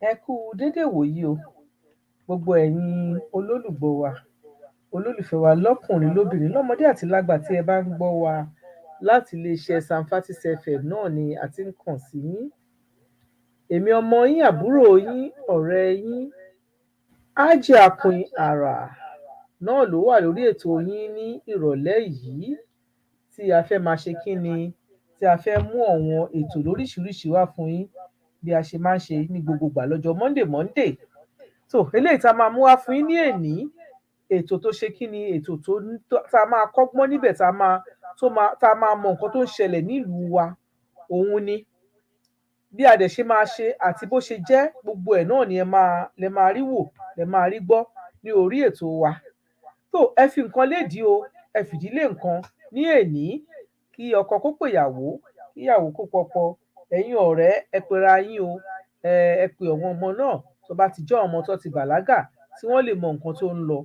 Ẹ kú dédé wòyí o, gbogbo ẹ̀yin olólùgbọ́ wa, olólùfẹ́ wa lọ́kùnrin lóbìnrin lọ́mọdé àti lágbà tí ẹ bá ń gbọ́ wa láti iléeṣẹ́ Samfatis FM náà ni a ti ń kàn sí yín. Èmi ọmọ yín, àbúrò yín, ọ̀rẹ́ yín, Ájì Àpín Àrà náà ló wà lórí ètò yín ní ìrọ̀lẹ́ yìí tí a fẹ́ máa ṣe kí ni, tí a fẹ́ mú àwọn ètò lóríṣiríṣi wá fún yín bí a ṣe máa ń ṣe ní gbogbo ìgbà lọ́jọ́ Monday. So eléyìí tá a máa mú wá fún yín ní èní, ètò tó ṣe kí ni, ètò tá a máa kọ́gbọ́n níbẹ̀, tá a máa mọ nǹkan tó ń ṣẹlẹ̀ nílùú wa, òun ni bí a dẹ̀ ṣe máa ṣe àti bó ṣe jẹ́, gbogbo ẹ̀ náà ni lẹ máa rí wò, lẹ máa rí gbọ́ ní orí ètò wa. So ẹ fi nǹkan lédìí o, ẹ fìdílé nǹkan ní èní, kí ọkọ kó pèyàwó, kí ìyàwó kó pọkọ, ẹ̀yin ọ̀rẹ́ ẹ pera yín o, ẹ pe àwọn ọmọ náà tó bá ti jẹ́ ọmọ tó ti bàlágà tí wọ́n lè mọ nǹkan tó ń lọ.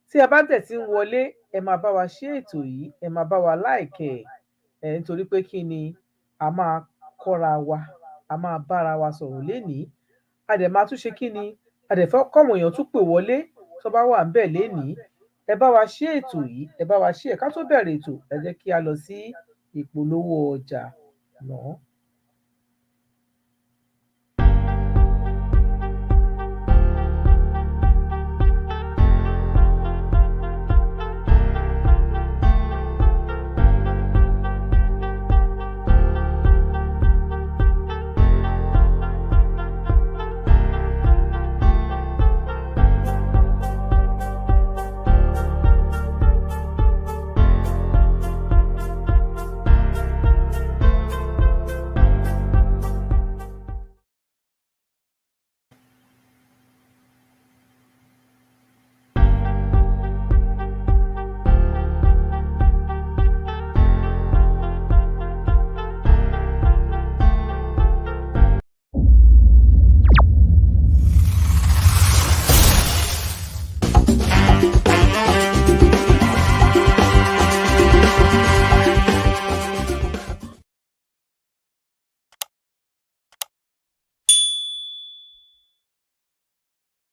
Tí ẹ bá dẹ̀ ti ń wọlé, ẹ máa bá wa ṣe ètò yìí, ẹ máa bá wa láìkẹ́ ẹ̀ nítorí pé kí ni, a máa kọ́ra wa, a máa bára wa sọ̀rọ̀ lénìí, a dẹ̀ máa tún ṣe kí ni, a dẹ̀ fẹ́ kọ́mọ èèyàn tún pè wọlé tó bá wà ń bẹ̀ lénìí. Ẹ bá wa ṣe ètò yìí, ẹ bá wa ṣe ká tó bẹ̀rẹ̀ ètò, ẹ jẹ́ kí a lọ sí ìpolówó ọjà náà.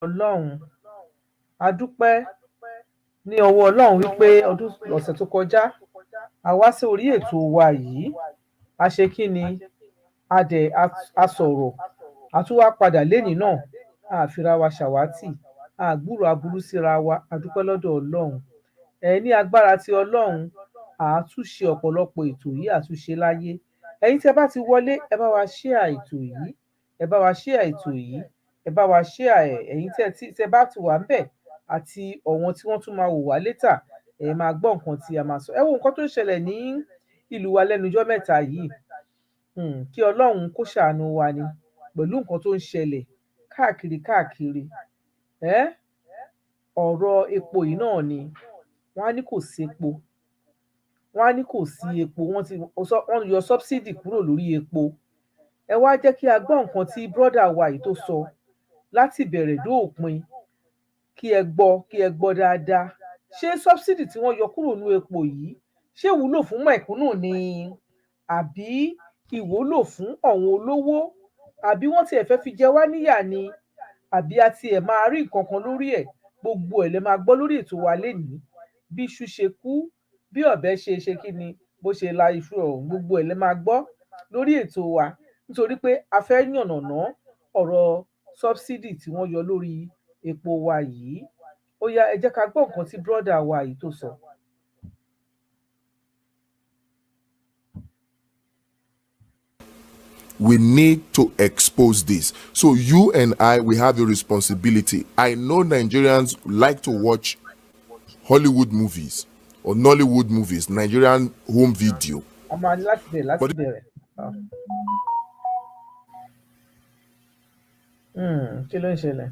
Ọlọ́run, a dúpẹ́ ní ọwọ́ Ọlọ́run wípé ọ̀sẹ̀ tó kọjá a wá sí orí ètò wa yìí, a ṣe kí ni, a sọ̀rọ̀, a tún wá padà lénìí náà, a fira wa ṣàwátì, a gbúrò aburú síra wa, a dúpẹ́ lọ́dọ̀ Ọlọ́run. Ní agbára ti Ọlọ́run, a tún ṣe ọ̀pọ̀lọpọ̀ ètò yìí, a tún ṣe láyé. Ẹ̀yin tí ẹ bá ti wọlé, ẹ bá wa share ètò yìí, ẹ bá wa share ètò yìí, ẹ bá wa share ẹ̀. Ẹ̀yin tí ẹ bá ti wà ńbẹ̀ àti àwọn tí wọ́n tún máa wò wá later, ẹ máa gbọ́ nǹkan tí a máa sọ. Ẹ wo nǹkan tó ń ṣẹlẹ̀ ní ìlú wa lẹ́nujọ́ mẹ́ta yìí. Kí Ọlọ́run kó ṣàánú wa ni pẹ̀lú nǹkan tó ń ṣẹlẹ̀ káàkiri. Ọ̀rọ̀ epo yìí náà ni, wọ́n á ní kò sí epo, wọ́n á ní kò sí epo, wọ́n yọ subsidy kúrò lórí epo. Ẹ wá jẹ́ kí a gbọ́ nǹkan tí brother wa yìí tó sọ láti bẹ̀rẹ̀ dóòpin, kí ẹ gbọ́ dáadáa. Ṣé subsidy tí wọ́n yọ kúrò nínú epo yìí, ṣé ìwúlò fún mẹ̀kúnnù ni, àbí ìwúlò fún àwọn olówó, àbí wọ́n tiẹ̀ fẹ́ fi jẹ wá níyà ni, àbí a tiẹ̀ máa rí nǹkan kan lórí ẹ̀? Gbogbo ẹ̀ lẹ máa gbọ́ lórí ètò wa lénìí. Bí iṣu ṣe kú, bí ọ̀bẹ ṣe kí ni, bó ṣe la iṣu ọ̀hún, gbogbo ẹ̀ lẹ máa gbọ́ lórí ètò wa, nítorí pé a fẹ́ yànnàná ọ̀rọ̀ subsidy tí wọ́n yọ lórí epo wa yìí. Ó yá, ẹ jẹ́ ká gbọ́ nǹkan tí brother wa yìí tó sọ. We need to expose this. So you and we have a responsibility. I know Nigerians like to watch Hollywood movies or Nollywood movies, Nigerian home video. Kí ló ń ṣẹlẹ̀?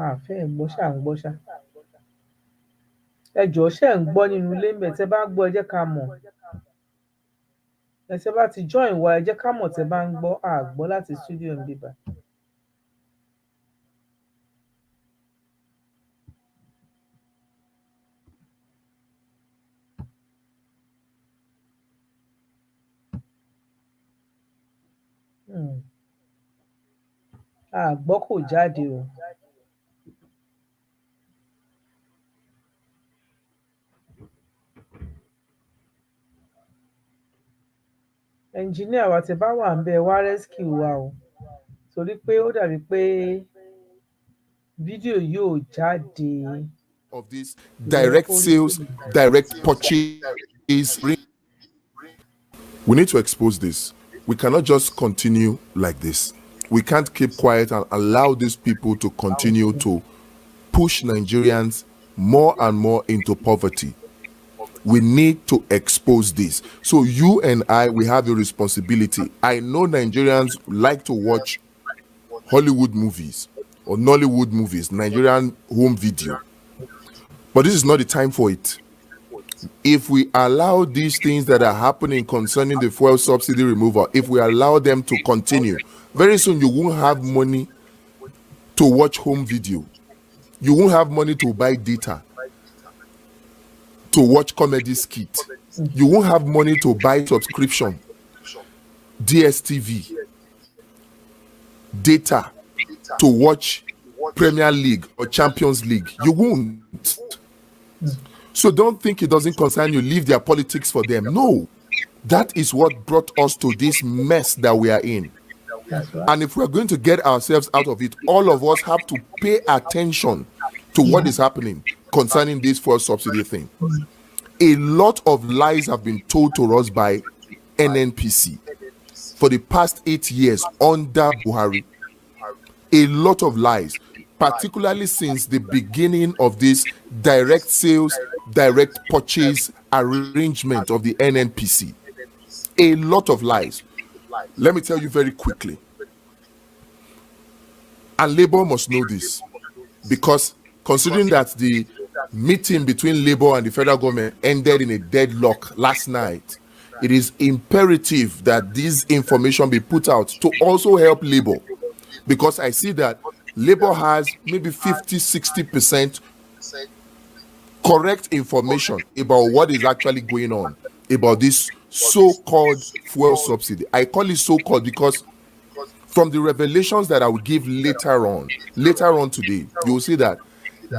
Àfẹ́ gbọ́ṣà. Ẹ jọ̀ọ́, ṣé ń gbọ́ nínú ilé ńbẹ̀? Tẹ́ bá gbọ́, ẹ jẹ́ ká mọ̀. Ẹ tẹ́ bá ti join wa, ẹ jẹ́ ká mọ̀ tẹ́ bá ń gbọ́. A gbọ́ láti studio ń bíbá. àgbọ́ kò jáde o. ẹnjìníà wa tẹ bá wà ń bẹ wá rescue wa o torí pé ó dàbí pé fídíò yóò jáde. Of this Kò yẹ direct kó rí sales, bẹ́ẹ̀. direct purchase. We need to expose this. We cannot just continue like this. We can't keep quiet and allow these people to continue to push Nigerians more and more into poverty. We need to expose this. So you and I, we have a responsibility. I know Nigerians like to watch Hollywood movies or Nollywood movies, Nigerian home video. But this is not the time for it. If we allow these things that are happening concerning the fuel subsidy removal, if we allow them to continue, very soon you won't have money to watch home video. You won't have money to buy data, to watch comedy skit. You won't have money to buy subscription, DSTV, data to watch Premier League or Champions League. You won't. So don't think it doesn't concern you. Leave their politics for them. No. That is what brought us to this mess that we are in. That's right. And if we're going to get ourselves out of it, all of us have to pay attention to what is happening concerning this fuel subsidy thing. A lot of lies have been told to us by NNPC for the past 8 years under Buhari. A lot of lies, particularly since the beginning of this direct sales, direct purchase arrangement of the NNPC. A lot of lies. Let me tell you very quickly. And Labour must know this, because considering that the meeting between Labour and the federal government ended in a deadlock last night, it is imperative that this information be put out to also help Labour, because I see that Labour has maybe 50-60% correct information about what is actually going on about this so-called fuel subsidy. I call it so-called because from the revelations that I will give later on today, you will see that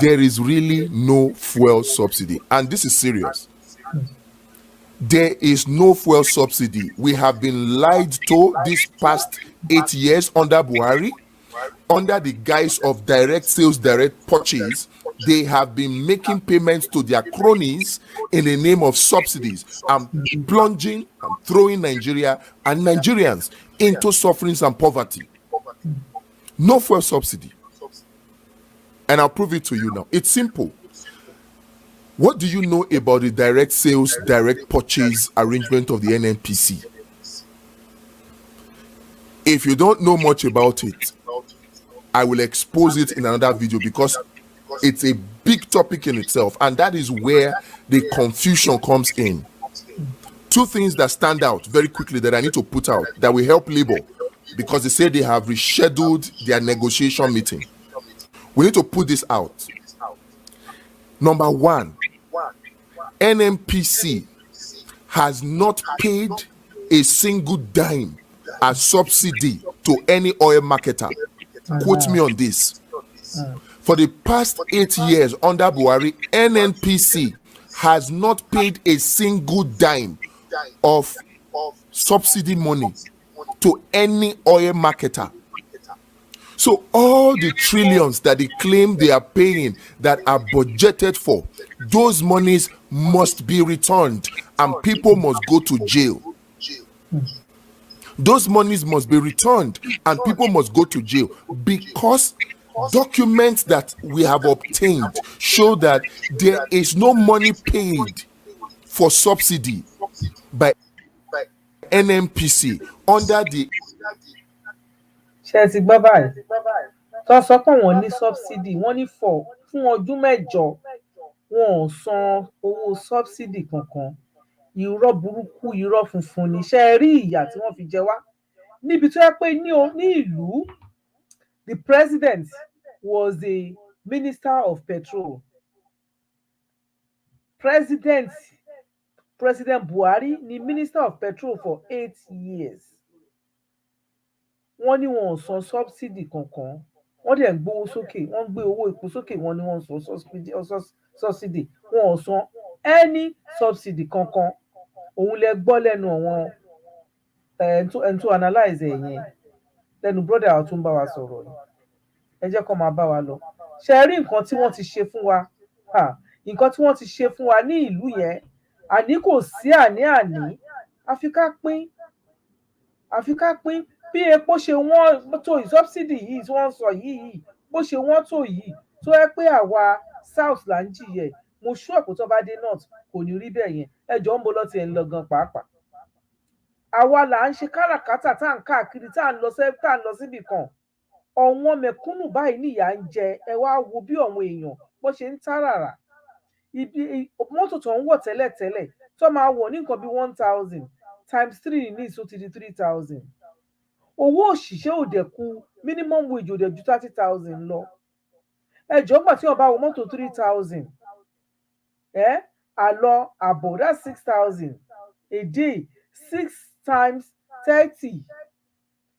there is really no fuel subsidy. And this is serious. There is no fuel subsidy. We have been lied to these past 8 years under Buhari. Under the guise of direct sales, direct purchase, they have been making payments to their cronies in the name of subsidies and plunging and throwing Nigeria and Nigerians into sufferings and poverty. No fuel subsidy. And I'll prove it to you now. It's simple. What do you know about the direct sales, direct purchase arrangement of the NNPC? If you don't know much about it, I will expose it in another video because it's a big topic in itself, and that is where the confusion comes in. Two things that stand out very quickly that I need to put out that will help Labour, because they say they have rescheduled their negotiation meeting. We need to put this out. Number one, NNPC has not paid a single dime as subsidy to any oil marketer. Quote me on this. For the past 8 years under Buhari, NNPC has not paid a single dime of subsidy money to any oil marketer. So all the trillions that they claim they are paying that are budgeted for, those monies must be returned and people must go to jail. Those monies must be returned and people must go to jail because documents that we have obtained show that there is no money paid for subsidy by NNPC under the ṣé ti gbọ́ báyìí tó sọ pé wọ́n ní subsidy wọ́n ní fún ọdún mẹ́jọ wọn ò san owó subsidy kankan. Irọ́ burúkú, irọ́ funfun ni. Ṣé ẹ rí ìyà tí wọ́n fi jẹ wá níbi tó yẹ pé ní ìlú the president was the minister of petrol. President Buhari ni minister of petrol for 8 years. wọ́n ní wọn ò san subsidy kankan, wọ́n dẹ̀ ń gbówó sókè, wọ́n ń gbé owó epo sókè, wọ́n ní wọ́n ń san subsidy, wọn ò san any subsidy kankan. Òun lẹ gbọ́ lẹ́nu àwọn ẹni tó analyse ẹ̀ yẹn, lẹ́nu brother àwọn tó ń bá wa sọ̀rọ̀ yìí. Ẹ jẹ́ kó máa bá wa lọ. Ṣé ẹ rí nǹkan tí wọ́n ti ṣe fún wa? Nǹkan tí wọ́n ti ṣe fún wa ní ìlú yẹn, àní kò sí àní-àní, àfi ká pín bí epo ṣe wọ́n tó subsidy yìí tí wọ́n ń sọ yìí bó ṣe wọ́n tó yìí, tó yẹ pé àwa south là ń jìyẹ, mo sure pé tó bá dé north kò ní rí bẹ́ẹ̀ yẹn. Ẹ jọ̀ọ́ ń bo lọ tiẹ̀ ń lọ gan pàápàá. Àwa là ń ṣe káràkátà tá à ń káàkiri, tá à ń lọ síbì kan. Ọ̀wọ́n mẹ̀kúnnù báyìí nìyà ń jẹ. Ẹ wá wo bí àwọn èèyàn bó ṣe ń táràrà. Ibi mọ́tò tó ń wọ̀ tẹ́lẹ̀tẹ́lẹ̀ tó máa wọ̀ ní nǹkan bí 1,000 times 3 ní ìsó ti di 3,000. Owó òṣìṣẹ́ ò dẹ̀ kù, minimum wage ò dẹ̀ ju 30,000 lọ. Ẹ jọ̀ọ́ gbà tí wọ́n bá wọ mọ́tò 3,000, àlọ àbọ̀, that's 6,000 a day, 6 times 30.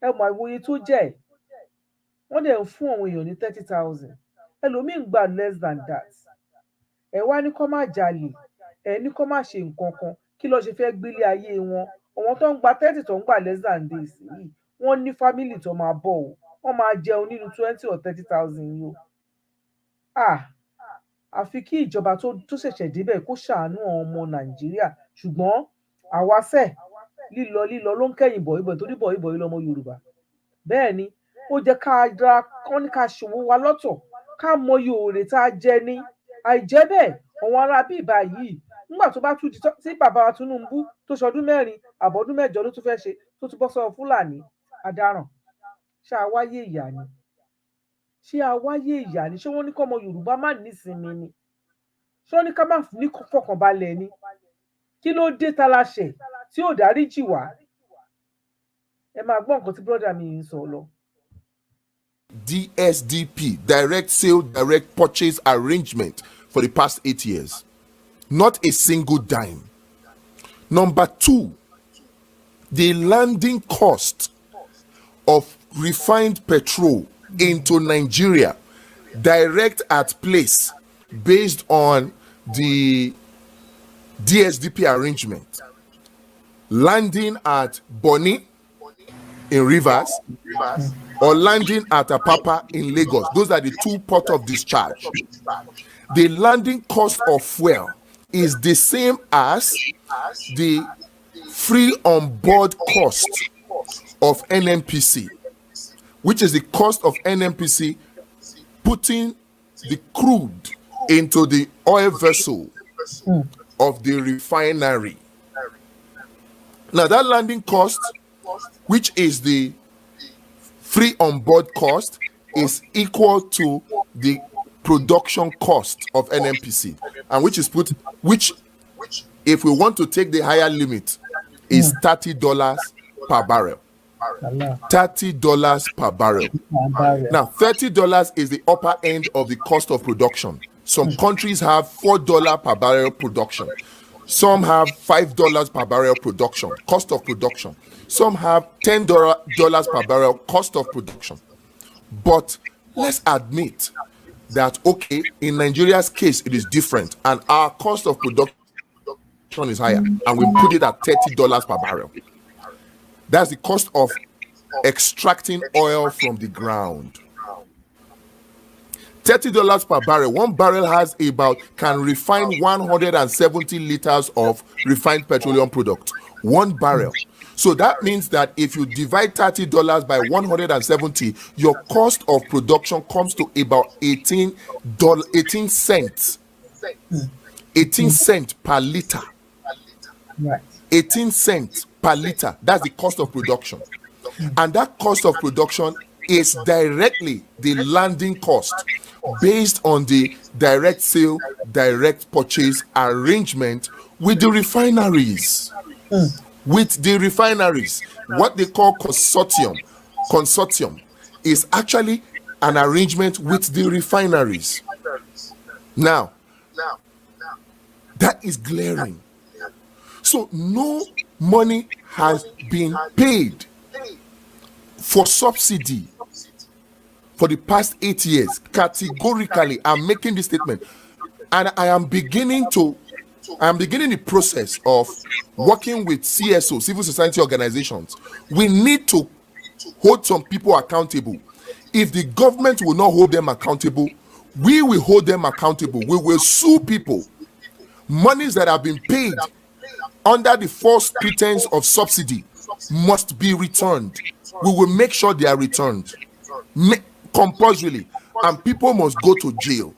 Ẹ mọ̀ ìwòye tó jẹ́. Wọ́n dẹ̀ ń fún àwọn èèyàn ní 30,000. Ẹlòmíì ń gbà less than that. Ẹ wá ní kó má jalè, ẹ ní kó má ṣe nǹkan kan, kí ló ṣe fẹ́ gbélé ayé wọn? Àwọn tó ń gba 30 tó ń gbà less than this yìí, wọ́n ní family tó máa bọ̀ o, wọ́n máa jẹun nínú 20 or 30,000 yìí o. Àfi kí ìjọba tó ṣẹ̀ṣẹ̀ débẹ̀ kó ṣàánú àwọn ọmọ Nàìjíríà, ṣùgbọ́n àwa sẹ̀ lílọ ló ń kẹ́yìn bọ̀ìbọ̀ì, torí bọ̀ìbọ̀ì lọmọ Yorùbá. Bẹ́ẹ̀ ni, ó jẹ́ kán ní ká ṣòwò wa lọ́tọ̀, ká mọyì òòrè tá a jẹ ní. Àìjẹ́ bẹ́ẹ̀, àwọn ará bí ìbá yìí, nígbà tó bá tún di tí bàbá wa Tinubu tó ṣọdún 4 àbọ̀dún 8 ló tún fẹ́ ṣe, tó tún bọ́ sọ́wọ́ Fúlàní adaràn. Ṣé a wáyé ìyà ni? Ṣé wọ́n ní kọ́mọ Yorùbá má nísinmi ni? Ṣé wọ́n ní ká má ní fọkànbalẹ̀ ni? Kí ló dé ta la ṣẹ̀ tí ò dáríjì wá? Ẹ máa gbọ́ nǹkan tí brọ́dà mi ń sọ lọ. DSDP, direct sale, direct purchase arrangement for the past 8 years. Not a single dime. Number 2, the landing cost of refined petrol into Nigeria, direct at place, based on the DSDP arrangement. Landing at Bonny in Rivers, or landing at Apapa in Lagos. Those are the 2 ports of discharge. The landing cost of fuel is the same as the free on board cost of NNPC, which is the cost of NNPC putting the crude into the oil vessel of the refinery. Now that landing cost, which is the free on board cost, is equal to the production cost of NNPC, and which if we want to take the higher limit is $30 per barrel. $30 per barrel. Now $30 is the upper end of the cost of production. Some countries have $4 per barrel production. Some have $5 per barrel production, cost of production. Some have $10 per barrel cost of production. But let's admit that, okay, in Nigeria's case, it is different, and our cost of production is higher, and we put it at $30 per barrel. That's the cost of extracting oil from the ground. $30 per barrel. One barrel can refine 170 liters of refined petroleum product. One barrel. So that means that if you divide $30 by 170, your cost of production comes to about 18 cents. 18 cents per liter. Right. 18 cents per liter. That's the cost of production. And that cost of production is directly the landing cost based on the direct sale, direct purchase arrangement with the refineries. With the refineries, what they call consortium is actually an arrangement with the refineries. Now, that is glaring. So no money has been paid. for subsidy for the past 8 years. Categorically, I'm making this statement, and I am beginning the process of working with CSO, civil society organizations. We need to hold some people accountable. If the government will not hold them accountable, we will hold them accountable. We will sue people. Monies that have been paid under the false pretense of subsidy must be returned. We will make sure they are returned compulsorily, and people must go to jail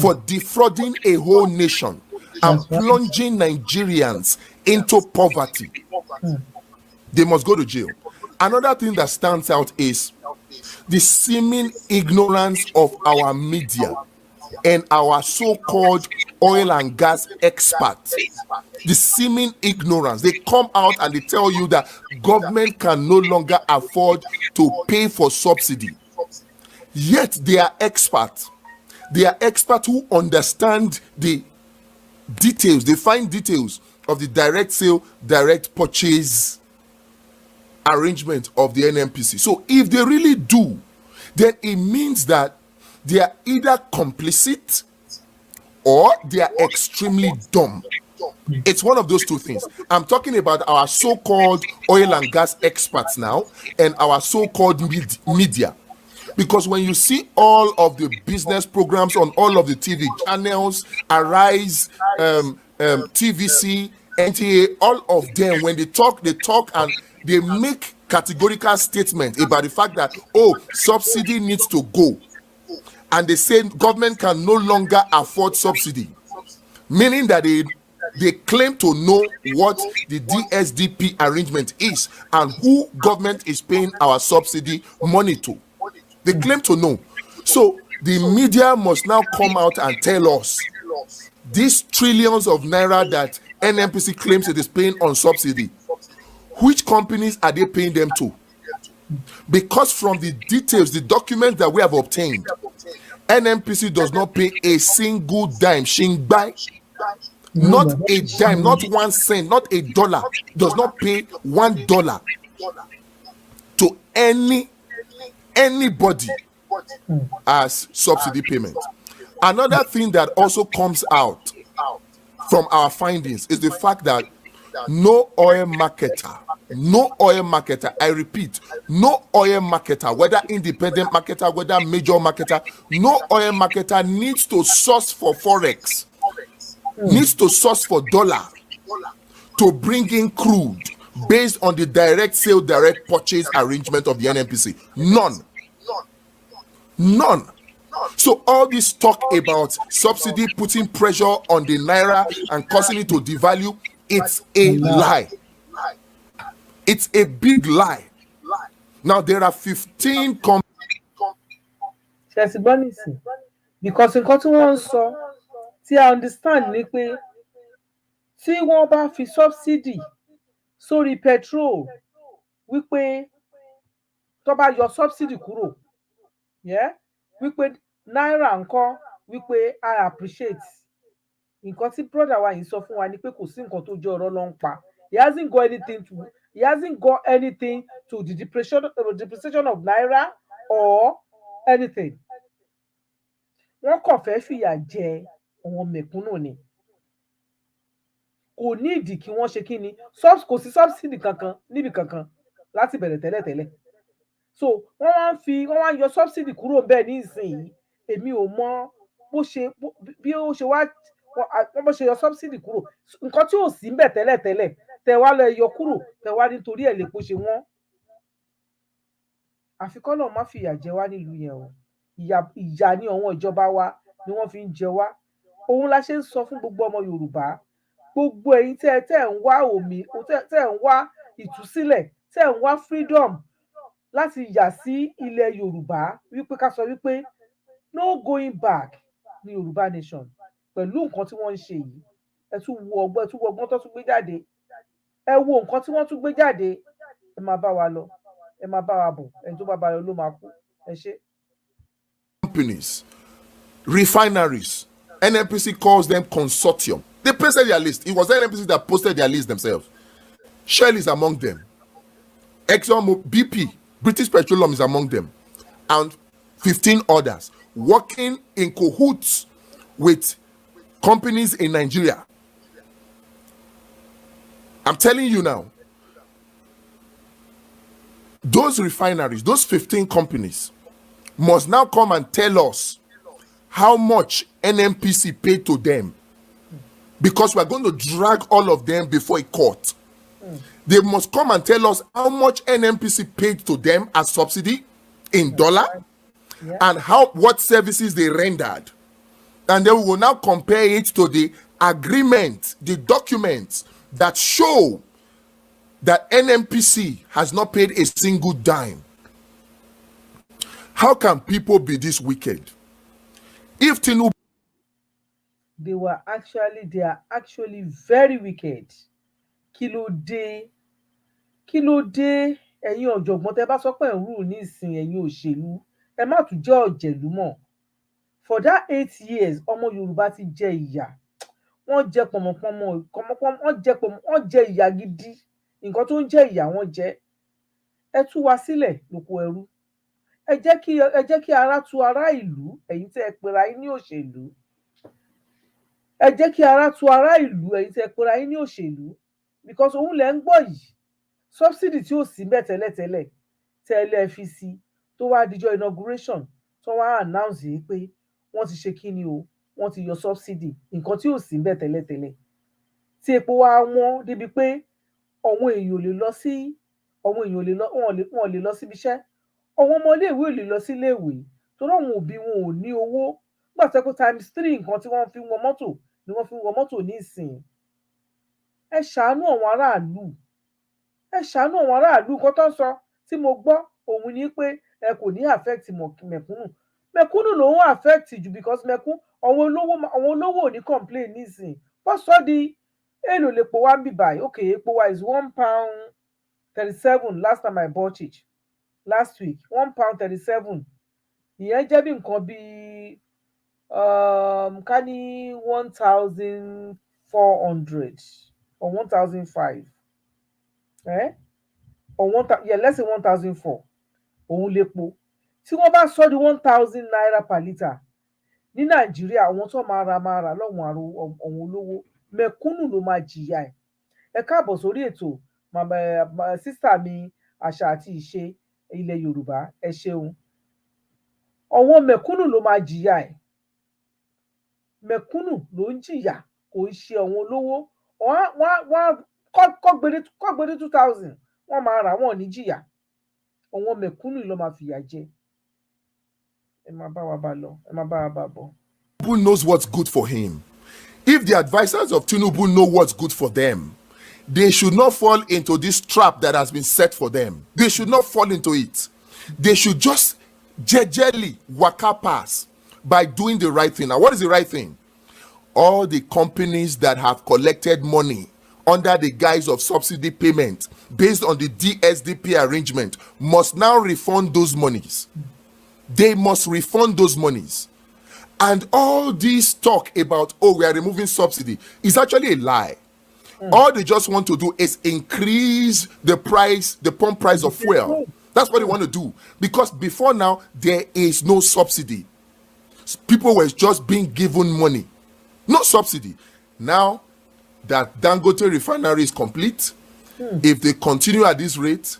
for defrauding a whole nation and plunging Nigerians into poverty. They must go to jail. Another thing that stands out is the seeming ignorance of our media and our so-called oil and gas experts. The seeming ignorance. They come out and they tell you that government can no longer afford to pay for subsidy. Yet they are experts. They are experts who understand the details, the fine details of the direct sale, direct purchase arrangement of the NNPC. So if they really do, then it means that they are either complicit or they are extremely dumb. It's one of those two things. I'm talking about our so-called oil and gas experts now and our so-called media. Because when you see all of the business programs on all of the TV channels, Arise, TVC, NTA, all of them, when they talk and they make categorical statements about the fact that, oh, subsidy needs to go. And they say government can no longer afford subsidy, meaning that they claim to know what the DSDP arrangement is and who government is paying our subsidy money to. They claim to know. So the media must now come out and tell us these trillions of naira that NNPC claims it is paying on subsidy, which companies are they paying them to? Because from the details, the documents that we have obtained, NNPC does not pay a single dime. Shingbai, not a dime, not 1 cent, not $1, does not pay $1 to anybody as subsidy payment. Another thing that also comes out from our findings is the fact that no oil marketer, I repeat, no oil marketer, whether independent marketer, whether major marketer, no oil marketer needs to source for forex, needs to source for dollar to bring in crude based on the direct sale, direct purchase arrangement of the NNPC. None. So all this talk about subsidy putting pressure on the naira and causing it to devalue, it's a lie. It's a big lie. Now there are 15 because nǹkan tí wọ́n ń sọ tí I understand ni pé tí wọ́n bá fi subsidy sórí petrol wípé tó bá yọ subsidy kúrò, wípé náírà ńkọ́, wípé I appreciate. Nǹkan tí brother wa yìí sọ fún wa ni pé kò sí nǹkan tó jẹ́ ọ̀rọ̀ ló ń pa. He hasn't got anything to the depreciation of naira or anything. Wọ́n kàn fẹ́ fìyà jẹ àwọn mẹ̀kúnnù ni. Kò ní ìdí kí wọ́n ṣe kí ni, kò sí subsidy kankan níbi kankan láti bẹ̀rẹ̀ tẹ́lẹ̀tẹ́lẹ̀. So wọ́n wá ń yọ subsidy kúrò bẹ́ẹ̀ ní ìsinyìí. Èmi ò mọ bó ṣe yọ subsidy kúrò. Nǹkan tí ò sí ń bẹ̀ tẹ́lẹ̀tẹ́lẹ̀ tẹ wá lọ yọ kúrò, tẹ wá nítorí ẹ̀ lè po ṣe wọ́n. Àfikọ́ náà má fìyà jẹ wá nílùú yẹn o. Ìyà ni àwọn ìjọba wa ni wọ́n fi ń jẹ wá. Òun la ṣe ń sọ fún gbogbo ọmọ Yorùbá. Gbogbo ẹ̀yin tẹ́ ń wá tẹ́ ń wá ìtúsílẹ̀, tẹ́ ń wá freedom láti yà sí ilẹ̀ Yorùbá, wípé ká sọ wípé no going back ní Yorùbá nation pẹ̀lú nǹkan tí wọ́n ń ṣe yìí. Ẹ tún wo ọgbọ́n tó tún gbé jáde. Ẹ wo nǹkan tí wọ́n tún gbé jáde. Ẹ máa bá wa lọ, ẹ máa bá wa bọ̀, ẹni tó bá ba lọ ló máa kú. Ẹ ṣé. Companies, refineries, NNPC calls them consortium. They posted their list. It was NNPC that posted their list themselves. Shell is among them. Exxon, BP, British Petroleum is among them, and 15 others working in cahoots with companies in Nigeria. I'm telling you now, those refineries, those 15 companies, must now come and tell us how much NNPC paid to them, because we're going to drag all of them before a court. They must come and tell us how much NNPC paid to them as subsidy in dollar, Yeah. and what services they rendered. And then we will now compare it to the agreement, the documents that show that NNPC has not paid a single dime. How can people be this wicked? If Tinubu, They are actually very wicked. Kí ló dé? Kí ló dé? Ẹ̀yin ọ̀jọ̀gbọ́n tẹ́ bá sọ pé ẹ̀ ń rule ní ìsìn ẹ̀yin òṣèlú, ẹ má tún jẹ́ ọ̀jẹ̀lú mọ́. For that 8 years, ọmọ Yorùbá ti jẹ ìyà. Wọ́n jẹ pọ̀mọ̀pọ̀mọ̀, wọ́n jẹ ìyà gidi. Nǹkan tó ń jẹ́ ìyà wọ́n jẹ. Ẹ tú wa sílẹ̀ lóko ẹrú. Ẹ jẹ́ kí ara tu ará ìlú, ẹ̀yin tẹ́ ẹ pera yín ní òṣèlú. Ẹ jẹ́ kí ara tu ará ìlú, ẹ̀yin tẹ́ ẹ pera yín ní òṣèlú. Because òun lẹ ń gbọ́ yìí. Subsidy tí ò sí bẹ́ẹ̀ tẹ́lẹ̀tẹ́lẹ̀ tẹ́lẹ̀ fi sí tó wá dijọ́ inauguration tó wá announce yìí pé wọ́n ti ṣe kí ni o, wọ́n ti yọ subsidy, nǹkan tí ò sí bẹ́ẹ̀ tẹ́lẹ̀tẹ́lẹ̀. Tí epo wá wọ́n débi pé àwọn èèyàn ò lè lọ sí wọn ò lè lọ síbi iṣẹ́. Àwọn ọmọ iléèwé ò lè lọ sí iléèwé torí àwọn òbí wọn ò ní owó. Nígbà tó yẹ pé ×3 nǹkan tí wọ́n fi ń wọ mọ́tò ni wọ́n fi ń wọ mọ́tò ní ìsìn. Ẹ ṣàánú àwọn aráàlú. Ẹ ṣàánú àwọn aráàlú. Nǹkan tó ń sọ tí mo gbọ́ òun ni pé ẹ kò ní affect mẹ̀kúnnù. Mẹ̀kúnnù ló ń affect jù because àwọn olówó ò ní complain nísìn. Wọ́n sọ di èlò lèpo wá ń bì báyìí. Okay, epo wa is £1.37 last time I bought it last week. £1.37. Ìyẹn jẹ́ bí nǹkan bí ká ní 1,400 or 1,005. Or let's say 1,004. Òun lépo. Tí wọ́n bá sọ di 1,000 naira per litre ní Nàìjíríà, àwọn tó máa ra lọ́wọ́n àwọn olówó. Mẹ̀kúnnù ló máa jìyà ẹ̀. Ẹ káàbọ̀ sórí ètò sísà mi àṣà àti ìṣe ilẹ̀ Yorùbá. Ẹ ṣeun. Àwọn mẹ̀kúnnù ló máa jìyà ẹ̀. Mẹ̀kúnnù ló ń jìyà, kò ń ṣe àwọn olówó. Wọ́n kọ́ gbé 2,000, wọ́n máa rà, wọ́n ní jìyà. Àwọn mẹ̀kúnnù ló máa fìyà jẹ. Ẹ máa bá wa bá lọ, ẹ máa bá wa bá bọ̀. Tinubu knows what's good for him. If the advisors of Tinubu know what's good for them, they should not fall into this trap that has been set for them. They should not fall into it. They should just jejely waka pass by doing the right thing. Now, what is the right thing? All the companies that have collected money under the guise of subsidy payment based on the DSDP arrangement must now refund those monies. They must refund those monies. And all this talk about, oh, we are removing subsidy is actually a lie. All they just want to do is increase the pump price of fuel. That's what they want to do. Because before now, there is no subsidy. People were just being given money. No subsidy. Now that Dangote refinery is complete, if they continue at this rate,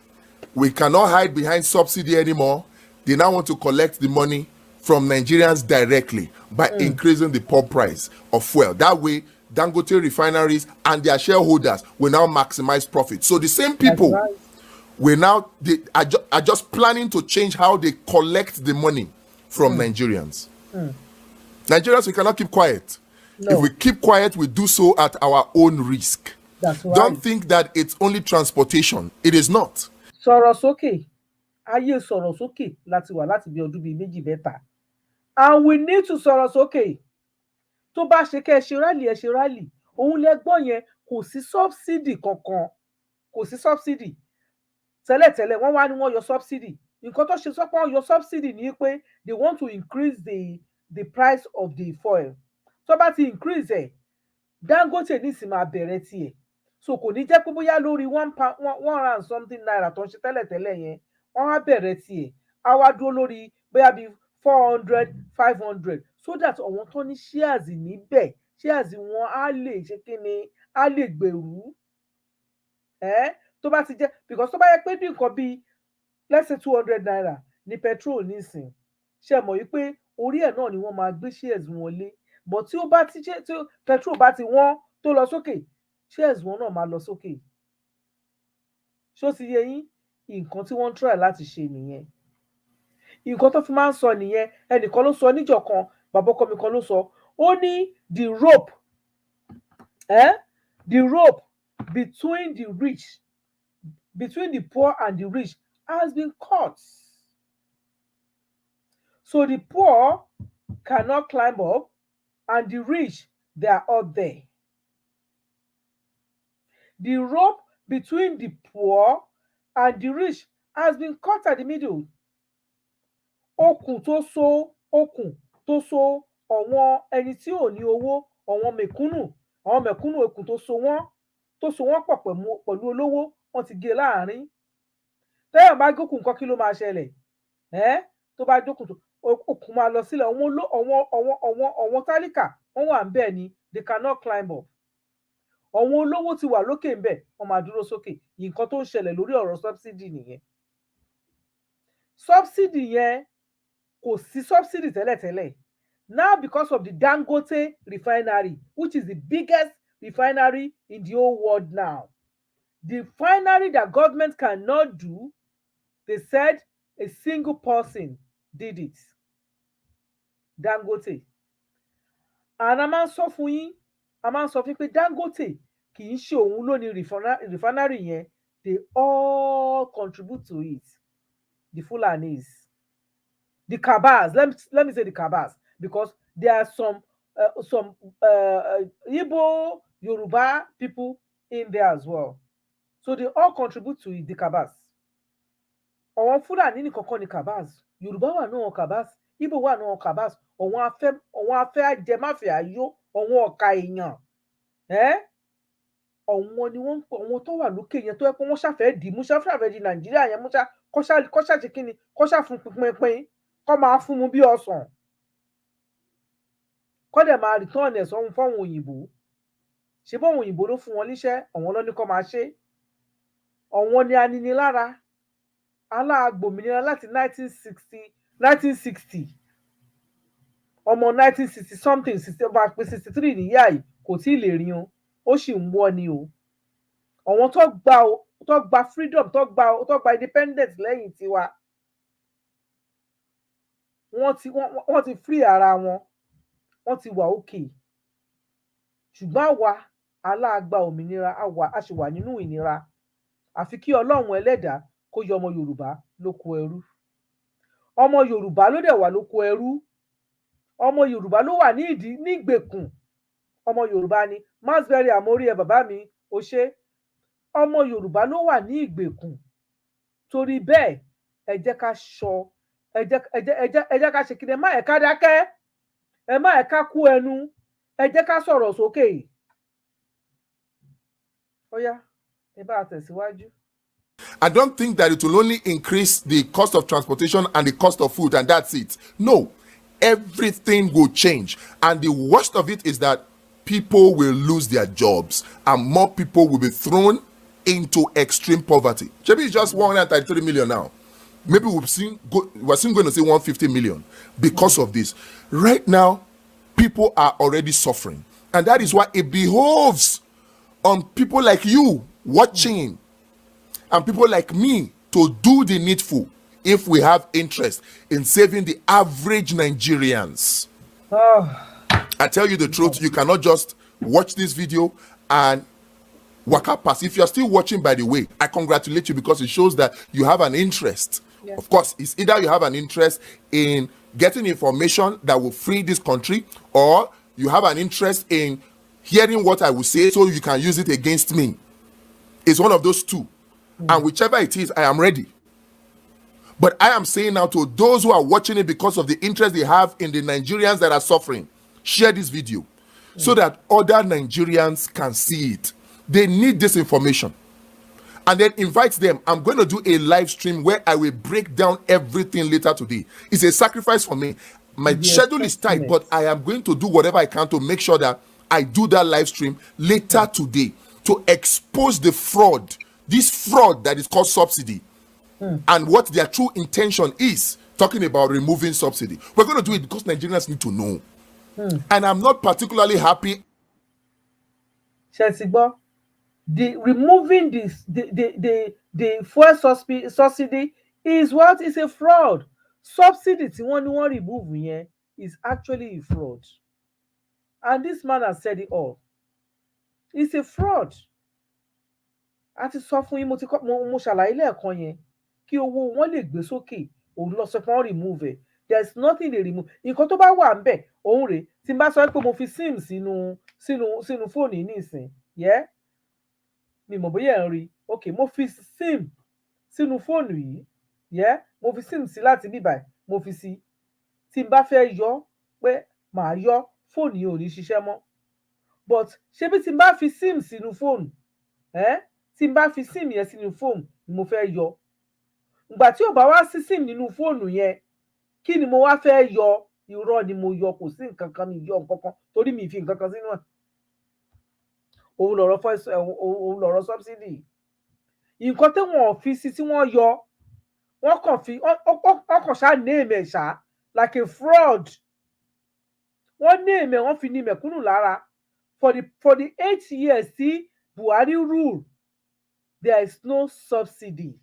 we cannot hide behind subsidy anymore. They now want to collect the money from Nigerians directly by increasing the pump price of fuel. That way, Dangote refineries and their shareholders will now maximize profit. So the same people will now are just planning to change how they collect the money from Nigerians. Nigerians, we cannot keep quiet. No. If we keep quiet, we do so at our own risk. That's right. Don't think that it's only transportation. It is not. Sọ̀rọ̀ sókè. Ayé sọ̀rọ̀ sókè láti wà láti bí ọdún bíi méjì mẹ́ta. And we need to sọ̀rọ̀ sókè. Tó bá ṣe kẹ́ ẹ ṣe rálì, ẹ ṣe rálì. Òun lẹ gbọ́ yẹn, kò sí subsidy kankan. Kò sí subsidy. Tẹ́lẹ̀tẹ́lẹ̀ wọ́n wá ní wọ́n yọ subsidy. Nǹkan tó ṣe sọ pé wọ́n yọ subsidy ni pé they want to increase the price of the fuel. Tó bá ti increase ẹ̀, Dangote nísìnyí máa bẹ̀rẹ̀ tiẹ̀. So kò ní jẹ́ pé bóyá lórí £1 and something naira tó ń ṣe tẹ́lẹ̀tẹ́lẹ̀ yẹn, wọ́n á bẹ̀rẹ̀ tiẹ̀ á wá dúró lórí bóyá bíi 400 500 so that àwọn tó ní shares níbẹ̀ shares wọn á lè ṣe kí ni á lè gbèrú tó bá ti jẹ́ because tó bá yẹ pé ní nǹkan bíi let's say 200 naira ní petrol nísìn ṣe mọ̀ yìí pé orí ẹ̀ náà ni wọ́n máa gbé shares wọn lé but tí ó bá ti ṣe tí petrol bá ti wọ́n tó lọ sókè shares wọn náà máa lọ sókè ṣó ti yé yín nǹkan tí wọ́n ń try láti ṣe nìyẹn nǹkan tó fi máa ń sọ nìyẹn ẹnìkan ló sọ níjọ́ kan bàbá ọkọ mi kan ló sọ ó ní the rope between the poor and the rich has been cut. So the poor cannot climb up and the rich, they are up there. The rope between the poor and the rich has been cut at the middle. Okùn tó so ọ̀wọ́n ẹni tí ò ní owó, ọ̀wọ́n mẹ̀kúnnù, okùn tó so wọ́n pọ̀ pẹ̀lú olówó, wọ́n ti gé láàrin. Téèyàn bá jókòó nǹkan kí ló máa ṣẹlẹ̀? Tó bá jókòó tó okùn máa lọ sílẹ̀, ọ̀wọ́n tálíkà wọ́n wà ńbẹ̀ ni they cannot climb up. Àwọn olówó ti wà lókè ńbẹ̀, wọ́n máa dúró sókè. Nǹkan tó ń ṣẹlẹ̀ lórí ọ̀rọ̀ subsidy nìyẹn. Subsidy yẹn kò sí subsidy tẹ́lẹ̀tẹ́lẹ̀. Now because of the Dangote refinery, which is the biggest refinery in the whole world now, the refinery that government cannot do, they said a single person did it. Dangote. And a máa ń sọ fún yín, pé Dangote kì í ṣe òun ló ní refinery yẹn, they all contribute to it. The Fulanis, the Kabars, let me say the Kabars, because there are some Igbo, Yoruba people in there as well. So they all contribute to it, the Kabars. Àwọn Fúlàní nìkan kọ́ ni Kabars, Yorùbá wà náà Kabars, Igbo wà náà Kabars, àwọn afẹ́ ajẹmáfẹ́ ayó, àwọn ọ̀ka èèyàn. Àwọn ni wọ́n ń pọ̀, àwọn tó wà lókè yẹn tó yẹ pé wọ́n ṣàfẹ́ dì mú ṣàfẹ́ di Nàìjíríà yẹn mú kọ́ṣà ṣe kí ni kọ́ṣà fún pínpín kọ́ máa fún mu bí ọsàn kọ́ dẹ̀ máa return ẹ̀ sọ́hun fáwọn òyìnbó ṣé báwọn òyìnbó ló fún wọn níṣẹ́ àwọn ló ní kọ́ máa ṣe àwọn ni aninilára aláàgbòmìnira láti 1960 ọmọ 1960 something 63 níyà yìí kò tí ì lè rí o ó sì ń wọ́ ni o àwọn tó gba freedom tó gba independence lẹ́yìn tiwa wọ́n ti free ara wọn wọ́n ti wà okay ṣùgbọ́n àwa aláàgbà òmìnira a sì wà nínú ìnira àfi kí Ọlọ́run ẹlẹ́dàá kó yọ ọmọ Yorùbá lóko ẹrú ọmọ Yorùbá ló dẹ̀ wà lóko ẹrú ọmọ Yorùbá ló wà ní ìgbèkùn ọmọ Yorùbá ni masberry àmórí ẹ bàbá mi ó ṣe ọmọ Yorùbá ló wà ní ìgbèkùn torí bẹ́ẹ̀ ẹ jẹ́ ká ṣọ́ ẹ jẹ́ ká ṣe kí ni ẹ má ẹ ká dákẹ́ ẹ má ẹ ká kú ẹnu ẹ jẹ́ ká sọ̀rọ̀ sókè ó yá ẹ bá tẹ̀síwájú. I don't think that it will only increase the cost of transportation and the cost of food and that's it. No, everything will change. And the worst of it is that people will lose their jobs and more people will be thrown into extreme poverty. Maybe it's just 133 million now. Maybe we're soon going to say 150 million because of this. Right now, people are already suffering. And that is why it behoves on people like you watching and people like me to do the needful if we have interest in saving the average Nigerians. I tell you the truth, you cannot just watch this video and walk up past. If you're still watching, by the way, I congratulate you because it shows that you have an interest. Yes. Of course, it's either you have an interest in getting information that will free this country, or you have an interest in hearing what I will say so you can use it against me. It's one of those two. And whichever it is, I am ready. But I am saying now to those who are watching it because of the interest they have in the Nigerians that are suffering, share this video so that other Nigerians can see it. They need this information. and then invite them. I'm going to do a live stream where I will break down everything later today. It's a sacrifice for me. My Be schedule is tight, expecting but it. I am going to do whatever I can to make sure that I do that live stream later today to expose the fraud, this fraud that is called subsidy, and what their true intention is, talking about removing subsidy. We're going to do it because Nigerians need to know. And I'm not particularly happy. Ṣé ti gbọ́? The removing this the fuel subsidy is what is a fraud. Subsidy tí wọ́n ní wọ́n remove yẹn is actually a fraud. And this man has said it all. It's a fraud. A ti sọ fún yín, mo ṣàlàyé lẹ́ẹ̀kan yẹn kí owó wọn lè gbé sókè òun lọ sọ pé wọ́n remove ẹ̀. There is nothing they remove. Nǹkan tó bá wà ń bẹ̀ òun rèé tí n bá sọ pé mo fi sim sínú fóònù yìí nísìn. Yeah? Mi mọ̀ bóyá ẹ̀ ń rí. Ok, mo fi sim sínú fóònù yìí. Yeah? Mo fi sim sí láti bíbà mo fi sí. Tí n bá fẹ́ yọ pé màá yọ fóònù yìí ò ní ṣiṣẹ́ mọ́. But ṣebí tí n bá fi sim sínú fóònù, tí n bá fi sim yẹn sínú fóònù ni mo fẹ́ yọ. Ìgbà tí ò bá wá sí sim nínú fóònù yẹn, kí ni mo wá fẹ́ yọ? Irọ́ ni mo yọ, kò sí nǹkan kan, mi yọ nǹkan kan torí mi fi nǹkan kan sínú ẹ̀. Òun lọ̀rọ̀ subsidy. Nǹkan tí wọ́n fi sí tí wọ́n yọ, wọ́n kàn ṣáà name ẹ̀ ṣá like a fraud. Wọ́n name ẹ̀, wọ́n fi ní mẹ̀kúnnù lára. For the 8 years tí Buhari rule, there is no subsidy.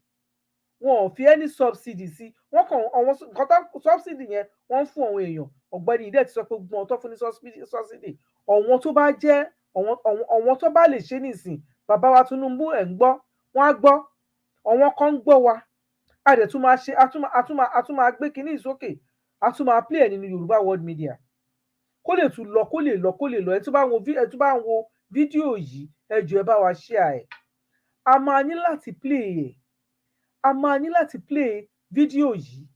Wọn ò fi any subsidy sí. Wọ́n kàn àwọn nǹkan tó subsidy yẹn wọ́n fún àwọn èèyàn. Ọ̀gbẹ́ni Ide ti sọ pé gbogbo àwọn tó fún ní subsidy. Àwọn tó bá jẹ́ àwọn tó bá lè ṣe nísìn, bàbá wa Tinubu ẹ̀ ń gbọ́, wọ́n á gbọ́. Àwọn kan ń gbọ́ wa. A dẹ̀ tún máa ṣe, a tún máa gbé kinní sókè. A tún máa play ẹ̀ nínú Yorùbá World Media. Kó lè tún lọ, kó lè lọ. Ẹ tún bá ń wo fídíò yìí, ẹ jọ̀ọ́ ẹ bá wa share ẹ̀. A máa ní láti play ẹ̀. A máa ní láti play fídíò yìí.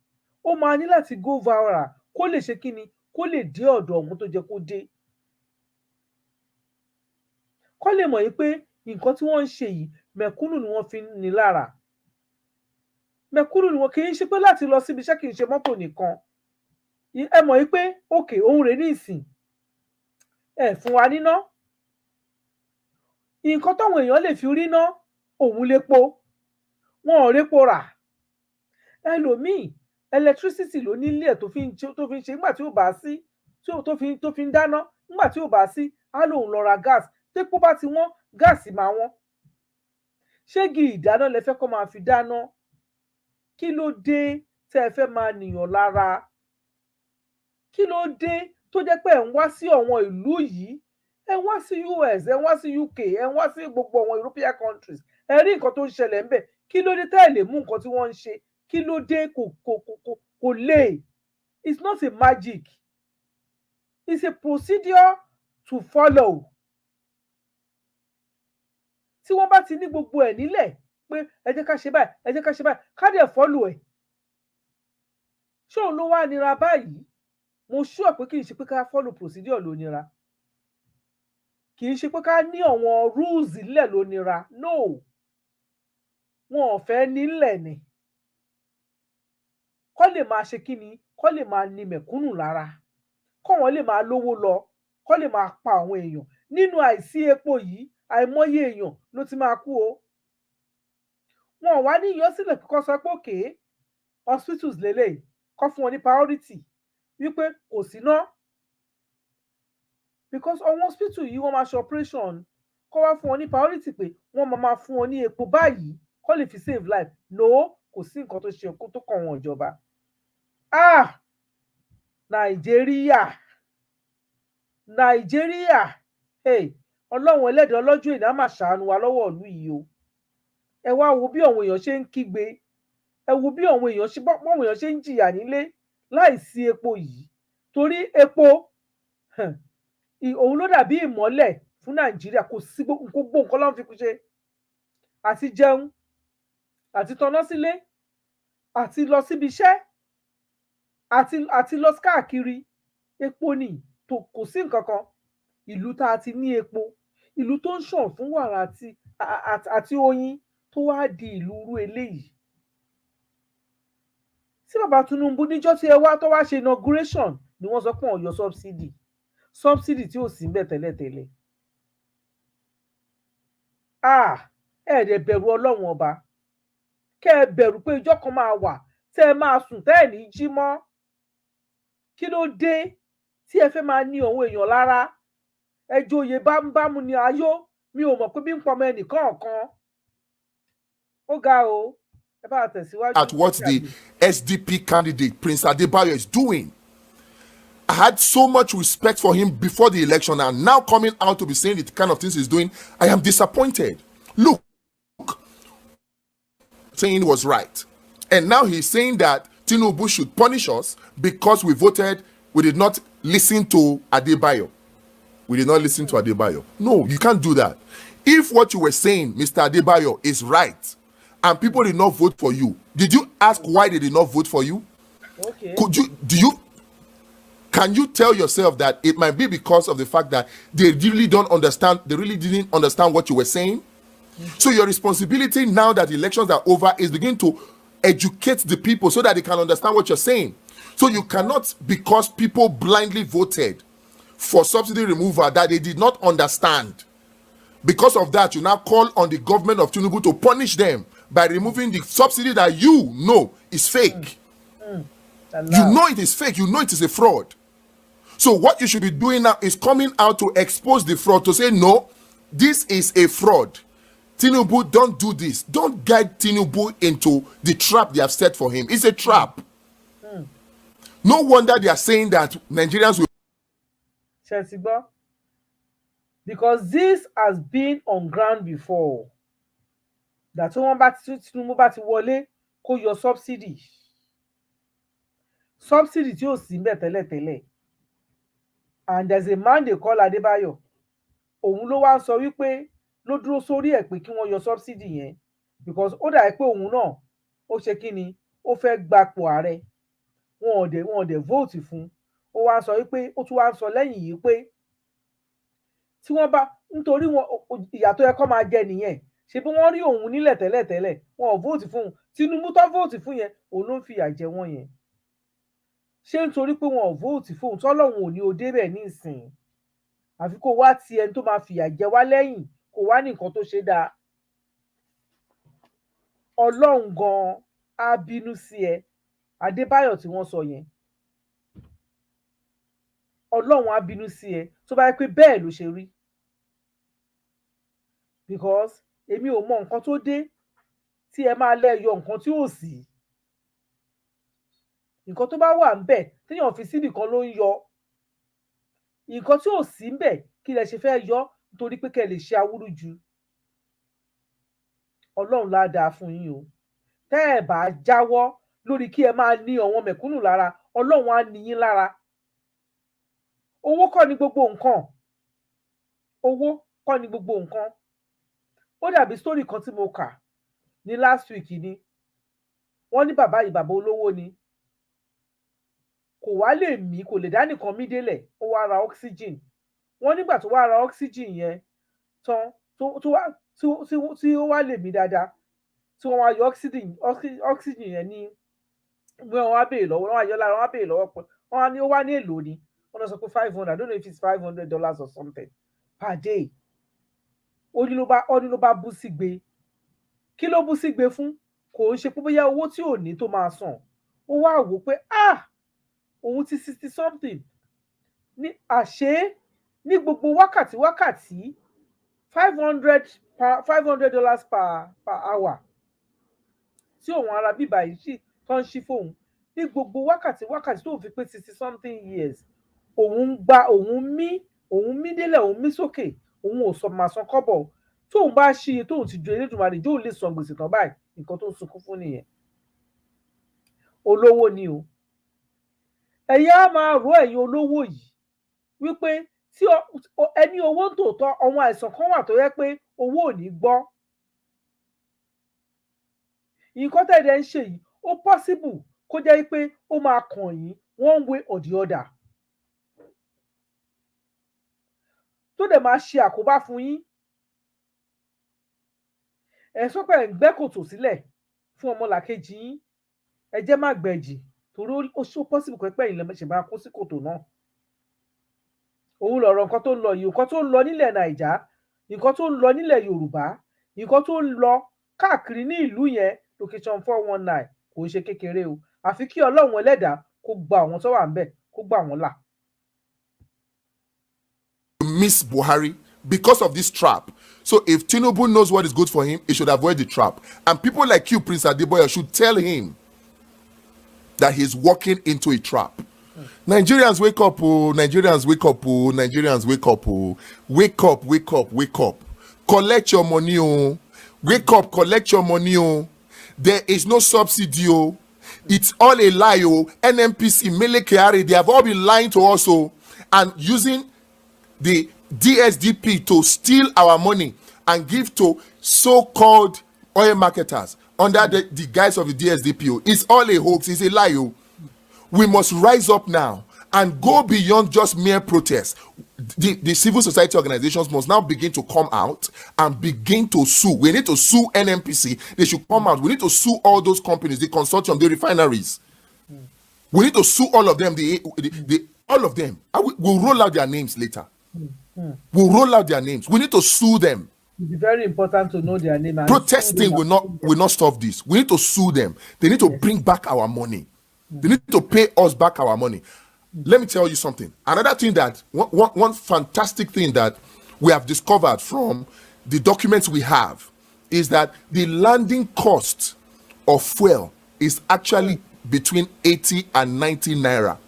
Ó máa ní láti go viral kó lè ṣe kíni, kó lè dé ọ̀dọ̀ àwọn tó jẹ́ kó dé. Kó lè mọ̀ yìí pé nǹkan tí wọ́n ń ṣe yìí mẹ̀kúnnù ni wọ́n fi ń ni lára. Mẹ̀kúnnù ni wọ́n, kì í ṣe pé láti lọ síbi iṣẹ́, kì í ṣe mọ́tò nìkan. Ẹ mọ̀ yìí pé òkè òun rèé ní ìsìn. Ẹ fún wa níná. Nǹkan táwọn èèyàn lè fi rí ná òun lépo. Wọn ò répo rà. Ẹlòmíì electricity ló nílé ẹ̀ tó fi ń ṣe nígbà tí ò bá sí, tó fi ń dáná nígbà tí ò bá sí, á lóun lọ ra gas. Tépo bá ti wọ́n, gáàsì máa wọ́n. Ṣégi ìdáná lẹ fẹ́ kó máa fi dáná? Kí ló dé tẹ́ ẹ fẹ́ máa nìyàn lára? Kí ló dé tó jẹ́ pé ẹ̀ ń wá sí àwọn ìlú yìí? Ẹ wá sí US, ẹ wá sí UK, ẹ wá sí gbogbo àwọn European countries. Ẹ rí nǹkan tó ń ṣẹlẹ̀ ńbẹ̀. Kí ló dé tẹ́ ẹ lè mú nǹkan tí wọ́n ń ṣe? Kí ló dé kò lè? It's not a magic. It's a procedure to follow. Tí wọ́n bá ti ní gbogbo ẹ̀ nílẹ̀ pé ẹ jẹ́ ká ṣe báyìí, ẹ jẹ́ ká ṣe báyìí, ká dẹ̀ follow ẹ̀. Ṣé òun ló wá nira báyìí? Mo sure pé kì í ṣe pé ká follow procedure ló nira. Kì í ṣe pé ká ní àwọn rules nílẹ̀ ló nira. No. Wọn ò fẹ́ nílẹ̀ ni. Kọ́ lè máa ṣe kíni? Kọ́ lè máa ni mẹ̀kúnnù lára. Kọ́ wọn lè máa lówó lọ. Kọ́ lè máa pa àwọn èèyàn. Nínú àìsí epo yìí, àìmọye èèyàn ló ti máa kú o. Wọn ò wá ní yọ sílẹ̀ kíkọ́ sọ pé òkè hospitals lélẹ̀ kọ́ fún wọn ní priority wípé kò sí ná. Because àwọn hospital yìí wọ́n máa ṣe operation, kọ́ wá fún wọn ní priority pé wọ́n máa fún wọn ní epo báyìí kọ́ lè fi save life. No, kò sí nǹkan tó ṣe kó tó kàn wọ́n ìjọba. Nàìjíríà, Ọlọ́run ẹlẹ́dàá ọlọ́jọ́ ìná máa ṣàánú wa lọ́wọ́ ìlú yìí o. Ẹ wá wo bí àwọn èèyàn ṣe ń kígbe. Ẹ wo bí àwọn èèyàn ṣe ń jìyà nílé láìsí epo yìí. Torí epo òun ló dàbí ìmọ́lẹ̀ fún Nàìjíríà. Kò sí gbogbo nǹkan ló ń fi kú ṣe. Àti jẹun, àti tanná sílé, àti lọ síbi iṣẹ́, àti lọ káàkiri. Epo ni, kò sí nǹkan kan. Ìlú tá a ti ní epo, ìlú tó ń ṣàn fún wàrà àti oyin, tó wá di ìlú irú eléyìí. Sí bàbá Tinubu níjọ́ tí ẹ wá tó wá ṣe inauguration ni wọ́n sọ pé wọ́n yọ subsidy tí ò sí ńbẹ̀ tẹ́lẹ̀tẹ́lẹ̀. Ẹ dẹ̀ bẹ̀rù Ọlọ́run ọba, kẹ́ ẹ bẹ̀rù pé ìjọ́ kan máa wà tẹ́ ẹ máa sùn tẹ́ ẹ̀ ní jí mọ́. Kí ló dé tí ẹ fẹ́ máa ní àwọn èèyàn lára? Ẹ joyè bámúbámú ni ayọ̀, mi ò mọ̀ pé bí ń pọmọ ẹnìkọ̀ọ̀kan. Ó ga o, ẹ bá tẹ̀síwájú. At what the SDP candidate Prince Adebayo is doing. I had so much respect for him before the election, and now coming out to be saying the kind of things he's doing, I am disappointed. Look, saying it was right, and now he's saying that Tinubu should punish us because we did not listen to Adebayo. We did not listen to Adebayo. No, you can't do that. If what you were saying, Mr. Adebayo, is right, and people did not vote for you, did you ask why they did not vote for you? Okay. Can you tell yourself that it might be because of the fact that they really didn't understand what you were saying? So your responsibility now that elections are over is begin to educate the people so that they can understand what you're saying. So you cannot, because people blindly voted for subsidy removal that they did not understand. Because of that, you now call on the government of Tinubu to punish them by removing the subsidy that you know is fake. You know it is fake. You know it is a fraud. So what you should be doing now is coming out to expose the fraud, to say, no, this is a fraud. Tinubu, don't do this. Don't guide Tinubu into the trap they have set for him. It's a trap. No wonder they are saying that Nigerians will... Because this has been on ground before. That Tinubu bá ti wọlé kó yọ subsidy. Subsidy tí ò sí ńbẹ̀ tẹ́lẹ̀tẹ́lẹ̀. And there's a man they call Adebayo. Òun ló wá sọ wípé ló dúró sórí ẹ̀ pé kí wọ́n yọ subsidy yẹn, because ó dà pé òun náà ó ṣe kí ni, ó fẹ́ gbapò ààrẹ. Wọn ò dẹ̀ vote fún. Ó wá sọ wípé ó tún wá sọ lẹ́yìn yìí pé tí wọ́n bá, nítorí wọn ìyà tó yẹ kó máa jẹ nìyẹn. Ṣé bí wọ́n rí òun nílẹ̀ tẹ́lẹ̀tẹ́lẹ̀, wọn ò vote fún un. Tinubu tó vote fún yẹn, òun ló ń fìyà jẹ wọ́n yẹn. Ṣé nítorí pé wọn ò vote fún un tọ́lọ́run ò ní o débẹ̀ nísìn? Àfi kó wá ti ẹni tó máa fìyà jẹ wá lẹ́yìn, kó wá ní nǹkan tó ṣe dáa. Ọlọ́run gan-an á bínú sí ẹ. Adébáyọ̀ tí wọ́n sọ yẹn. Ọlọ́run á bínú sí ẹ tó bá yẹ pé bẹ́ẹ̀ ló ṣe rí. Because èmi ò mọ nǹkan tó dé tí ẹ máa lẹ́yọ nǹkan tí ò sí. Nǹkan tó bá wà ńbẹ̀ téèyàn fi síbì kan ló ń yọ. Nǹkan tí ò sí ńbẹ̀ kí lẹ ṣe fẹ́ yọ nítorí pé kẹ́ lè ṣe awúrúju. Ọlọ́run lá dáa fún yín o. Tẹ́ ẹ bá jáwọ́ lórí kí ẹ máa ní àwọn mẹ̀kúnnù lára, Ọlọ́run á ní yín lára. Owó kọ́ ni gbogbo nǹkan. Owó kọ́ ni gbogbo nǹkan. Ó dàbí story kan tí mo kà ní last week ni. Wọ́n ní bàbá yìí bàbá olówó ni. Kò wá lè mí, kò lè dá nìkan mí délẹ̀, ó wá ra oxygen. Wọ́n nígbà tó wá ra oxygen yẹn tán, tí ó wá lè mí dáadáa, tí wọ́n wá yọ oxygen yẹn ní wọ́n wá béèrè lọ́wọ́, wọ́n wá yọ lára, wọ́n wá béèrè lọ́wọ́ pé ó wá ní èlò ni. Wọ́n lọ sọ pé $500, I don't know if it's $500 or something per day. Ó ní ló bá bú sígbe. Kí ló bú sígbe fún? Kò ń ṣe pé bóyá owó tí ò ní tó máa san. Ó wá wò pé òun ti 60 something. Ní àṣé ní gbogbo wákàtí $500 per hour tí òun ara bíbá yìí sì tó ń ṣí fóun. Ní gbogbo wákàtí tó fi pé 60 something years, òun mí délẹ̀, òun mí sókè, òun ò sọ máa san kọ́bọ̀. Tóun bá ṣí iye tóun ti ju Elédùmarè jóun lè san gbèsè tán báyìí, nǹkan tó ń sunkún fún nìyẹn. Olówó ni o. Ẹ̀yin á máa rò ẹ̀yin olówó yìí wípé tí ẹni owó ń tòótọ́, àwọn àìsàn kan wà tó yẹ pé owó ò ní gbọ́. Nǹkan tẹ̀dẹ̀ ń ṣe yìí ó possible kó jẹ́ pé ó máa kàn yín one way or the other. Tó dẹ̀ máa ṣe àkóbá fún yín. ẹ sọ pé ẹ ń gbẹ́ kòtò sílẹ̀ fún ọmọlàkejì yín, ẹ jẹ́ má gbẹ̀jì torí ó ṣó possible pé pẹ́yìn lẹ́mọ̀ ṣe máa kó sí kòtò náà. Òun lọ̀rọ̀ nǹkan tó ń lọ yìí, nǹkan tó ń lọ nílẹ̀ Nàìjá, nǹkan tó ń lọ nílẹ̀ Yorùbá, nǹkan tó ń lọ káàkiri ní ìlú yẹn location 419 kò ń ṣe kékeré o. Àfi kí Ọlọ́run Ẹlẹ́dàá kó gba àwọn tó wà ńbẹ̀ kó gbà wọ́n là. Miss Buhari because of this trap. So if Tinubu knows what is good for him, he should avoid the trap. And people like you, Prince Adeboye, should tell him that he's walking into a trap. Nigerians wake up, oh, Nigerians wake up, oh, Nigerians wake up, oh. Wake up, wake up, wake up. Collect your money, oh. Wake up, collect your money, oh. There is no subsidy, oh. It's all a lie, oh. NNPC, Mele Kyari, they have all been lying to us, oh, and using the DSDP to steal our money and give to so-called oil marketers under the guise of the DSDP. Oh. It's all a hoax, it's a lie, oh. We must rise up now and go beyond just mere protest. The civil society organizations must now begin to come out and begin to sue. We need to sue NNPC. They should come out. We need to sue all those companies, the consortium, the refineries. We need to sue all of them, all of them. We'll roll out their names later. We'll roll out their names. We need to sue them. It's very important to know their name. Protesting will not stop this. We need to sue them. They need to bring back our money. They need to pay us back our money. Let me tell you something. Another thing that, one fantastic thing that we have discovered from the documents we have is that the landing cost of fuel is actually between 80 and 90 naira.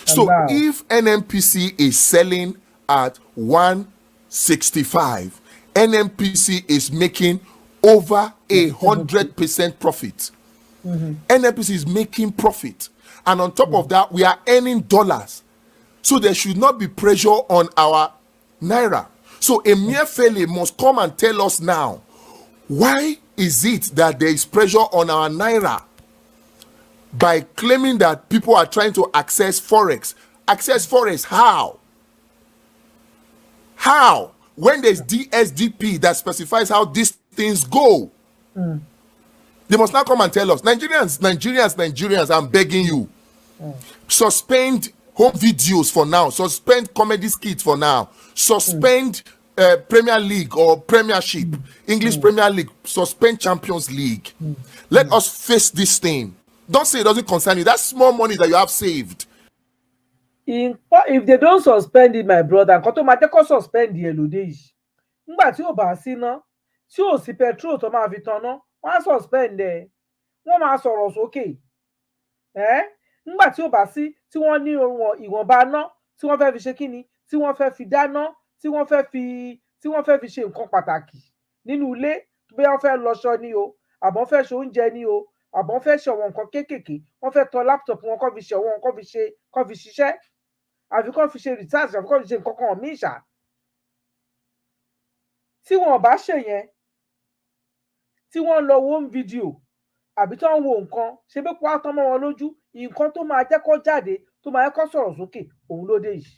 So if NNPC is selling at 165, NNPC is making over 100% profit. NNPC is making profit, and on top of that we are earning dollars, so there should not be pressure on our naira. So Emefiele must come and tell us now, why is it that there is pressure on our naira by claiming that people are trying to access forex? How when there's DSDP that specifies how these things go? They must now come and tell us. Nigerians, I'm begging you. Suspend home videos for now. Suspend comedy skits for now. Suspend Premier League or Premiership, English Premier League. Suspend Champions League. Let us face this thing. Don't say it doesn't concern you. That's small money that you have saved. If they don't suspend it, my brother, nǹkan tó máa jẹ́ kó suspend yẹn lóde yìí. Nígbà tí ò bá sí ná, tí ò sí petrol tó máa fi tanná, wọ́n á suspend ẹ̀, wọ́n máa sọ̀rọ̀ sókè. Nígbà tí ò bá sí, tí wọ́n ní ìwọ̀nba ná, tí wọ́n fẹ́ fi ṣe kíni, tí wọ́n fẹ́ fi dáná, tí wọ́n fẹ́ fi ṣe nǹkan pàtàkì nínú ilé, bí wọ́n fẹ́ lọṣọ ni o, àbọ̀ fẹ́ ṣe oúnjẹ ni o, àbọ̀ fẹ́ ṣe àwọn nǹkan kéékèèké, wọ́n fẹ́ tọ laptop wọn kó fi ṣe àwọn nǹkan kó fi ṣiṣẹ́, àfi kó fi ṣe research, àfi kó fi ṣe nǹkan kan míì ṣá. Tí wọn bá ṣe yẹn, tí wọ́n lọ wo fídíò àbí tí wọ́n wo nǹkan, ṣe bí kó tán mọ́ wọn lójú, nǹkan tó máa jẹ́ kó jáde, tó máa jẹ́ kó sọ̀rọ̀ sókè, òun ló dé yìí.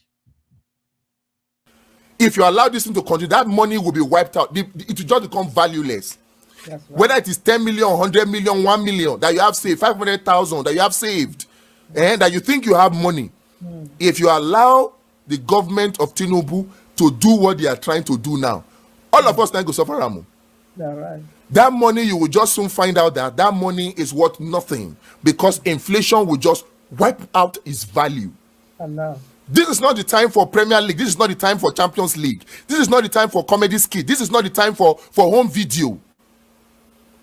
If you allow this thing to continue, that money will be wiped out. It will just become valueless. Right. Whether it is 10 million, 100 million, 1 million that you have saved, 500,000 that you have saved, and that you think you have money. If you allow the government of Tinubu to do what they are trying to do now, all of us now go suffer. Right. That money, you will just soon find out that money is worth nothing, because inflation will just wipe out its value. This is not the time for Premier League. This is not the time for Champions League. This is not the time for comedy skit. This is not the time for home video.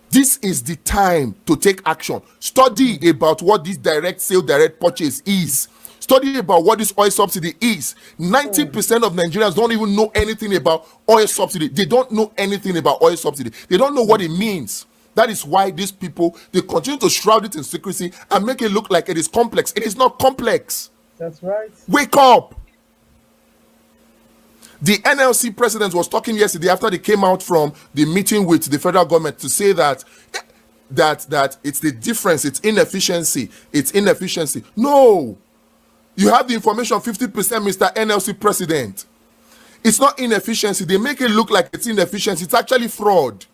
This is the time to take action. Study about what this direct sale, direct purchase is. Study about what this oil subsidy is. 90% of Nigerians don't even know anything about oil subsidy. They don't know anything about oil subsidy. They don't know what it means. That is why these people, they continue to shroud it in secrecy and make it look like it is complex. It is not complex. That's right. Wake up. The NLC president was talking yesterday after they came out from the meeting with the federal government to say that it's the difference, it's inefficiency. No. You have the information 50%, Mr. NLC president. It's not inefficiency. They make it look like it's inefficiency. It's actually fraud.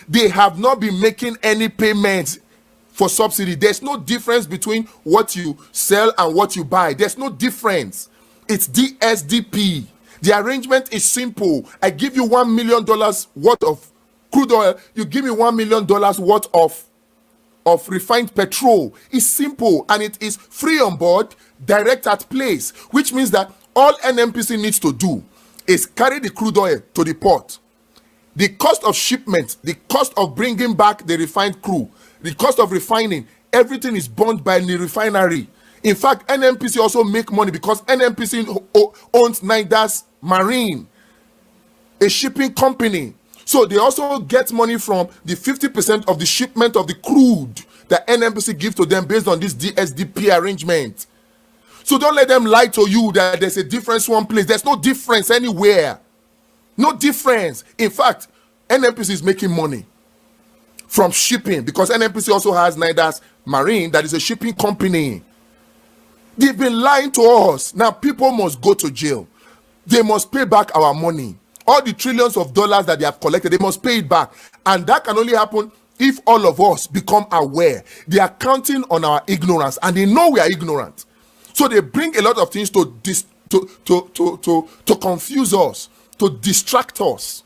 They have not been making any payments for subsidy. There's no difference between what you sell and what you buy. There's no difference. It's DSDP. The arrangement is simple. I give you $1 million worth of crude oil. You give me $1 million worth of refined petrol. It's simple, and it is free on board, direct at place, which means that all NNPC needs to do is carry the crude oil to the port. The cost of shipment, the cost of bringing back the refined crude, the cost of refining, everything is borne by the refinery. In fact, NNPC also make money because NNPC owns Naidas Marine, a shipping company. So they also get money from the 50% of the shipment of the crude that NNPC gives to them based on this DSDP arrangement. So don't let them lie to you that there's a difference one place. There's no difference anywhere. No difference. In fact, NNPC is making money from shipping because NNPC also has Naidas Marine, that is a shipping company. They've been lying to us. Now people must go to jail. They must pay back our money. All the trillions of dollars that they have collected, they must pay it back. And that can only happen if all of us become aware. They are counting on our ignorance, and they know we are ignorant. So they bring a lot of things to confuse us, to distract us.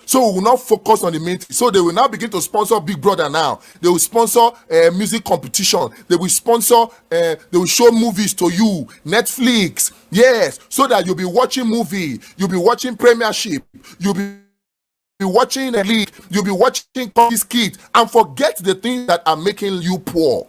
So we will not focus on the main thing. So they will now begin to sponsor Big Brother now. They will sponsor music competition. They will sponsor, they will show movies to you. Netflix, yes, so that you'll be watching movie. You'll be watching Premiership. You'll be watching a league. You'll be watching this kid. And forget the things that are making you poor.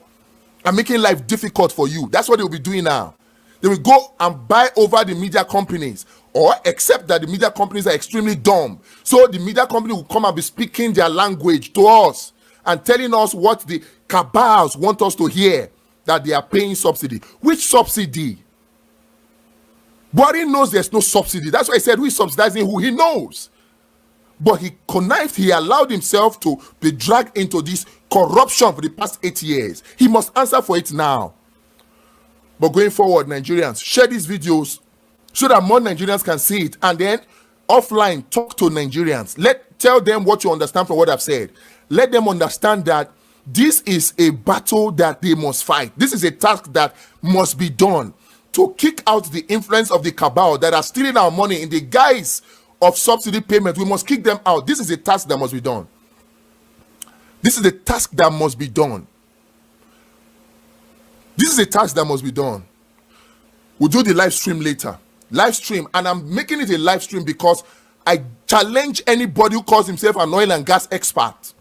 Are making life difficult for you. That's what they will be doing now. They will go and buy over the media companies, or accept that the media companies are extremely dumb. So the media company will come and be speaking their language to us and telling us what the cabals want us to hear, that they are paying subsidy. Which subsidy? Buhari knows there's no subsidy. That's why I said who is subsidizing who. He knows. But he connived, he allowed himself to be dragged into this corruption for the past 8 years. He must answer for it now. But going forward, Nigerians, share these videos so that more Nigerians can see it, and then offline talk to Nigerians. Tell them what you understand from what I've said. Let them understand that this is a battle that they must fight. This is a task that must be done to kick out the influence of the cabal that are stealing our money in the guise of subsidy payment. We must kick them out. This is a task that must be done. This is a task that must be done. This is a task that must be done. We'll do the live stream later. Live stream, and I'm making it a live stream because I challenge anybody who calls himself an oil and gas expert.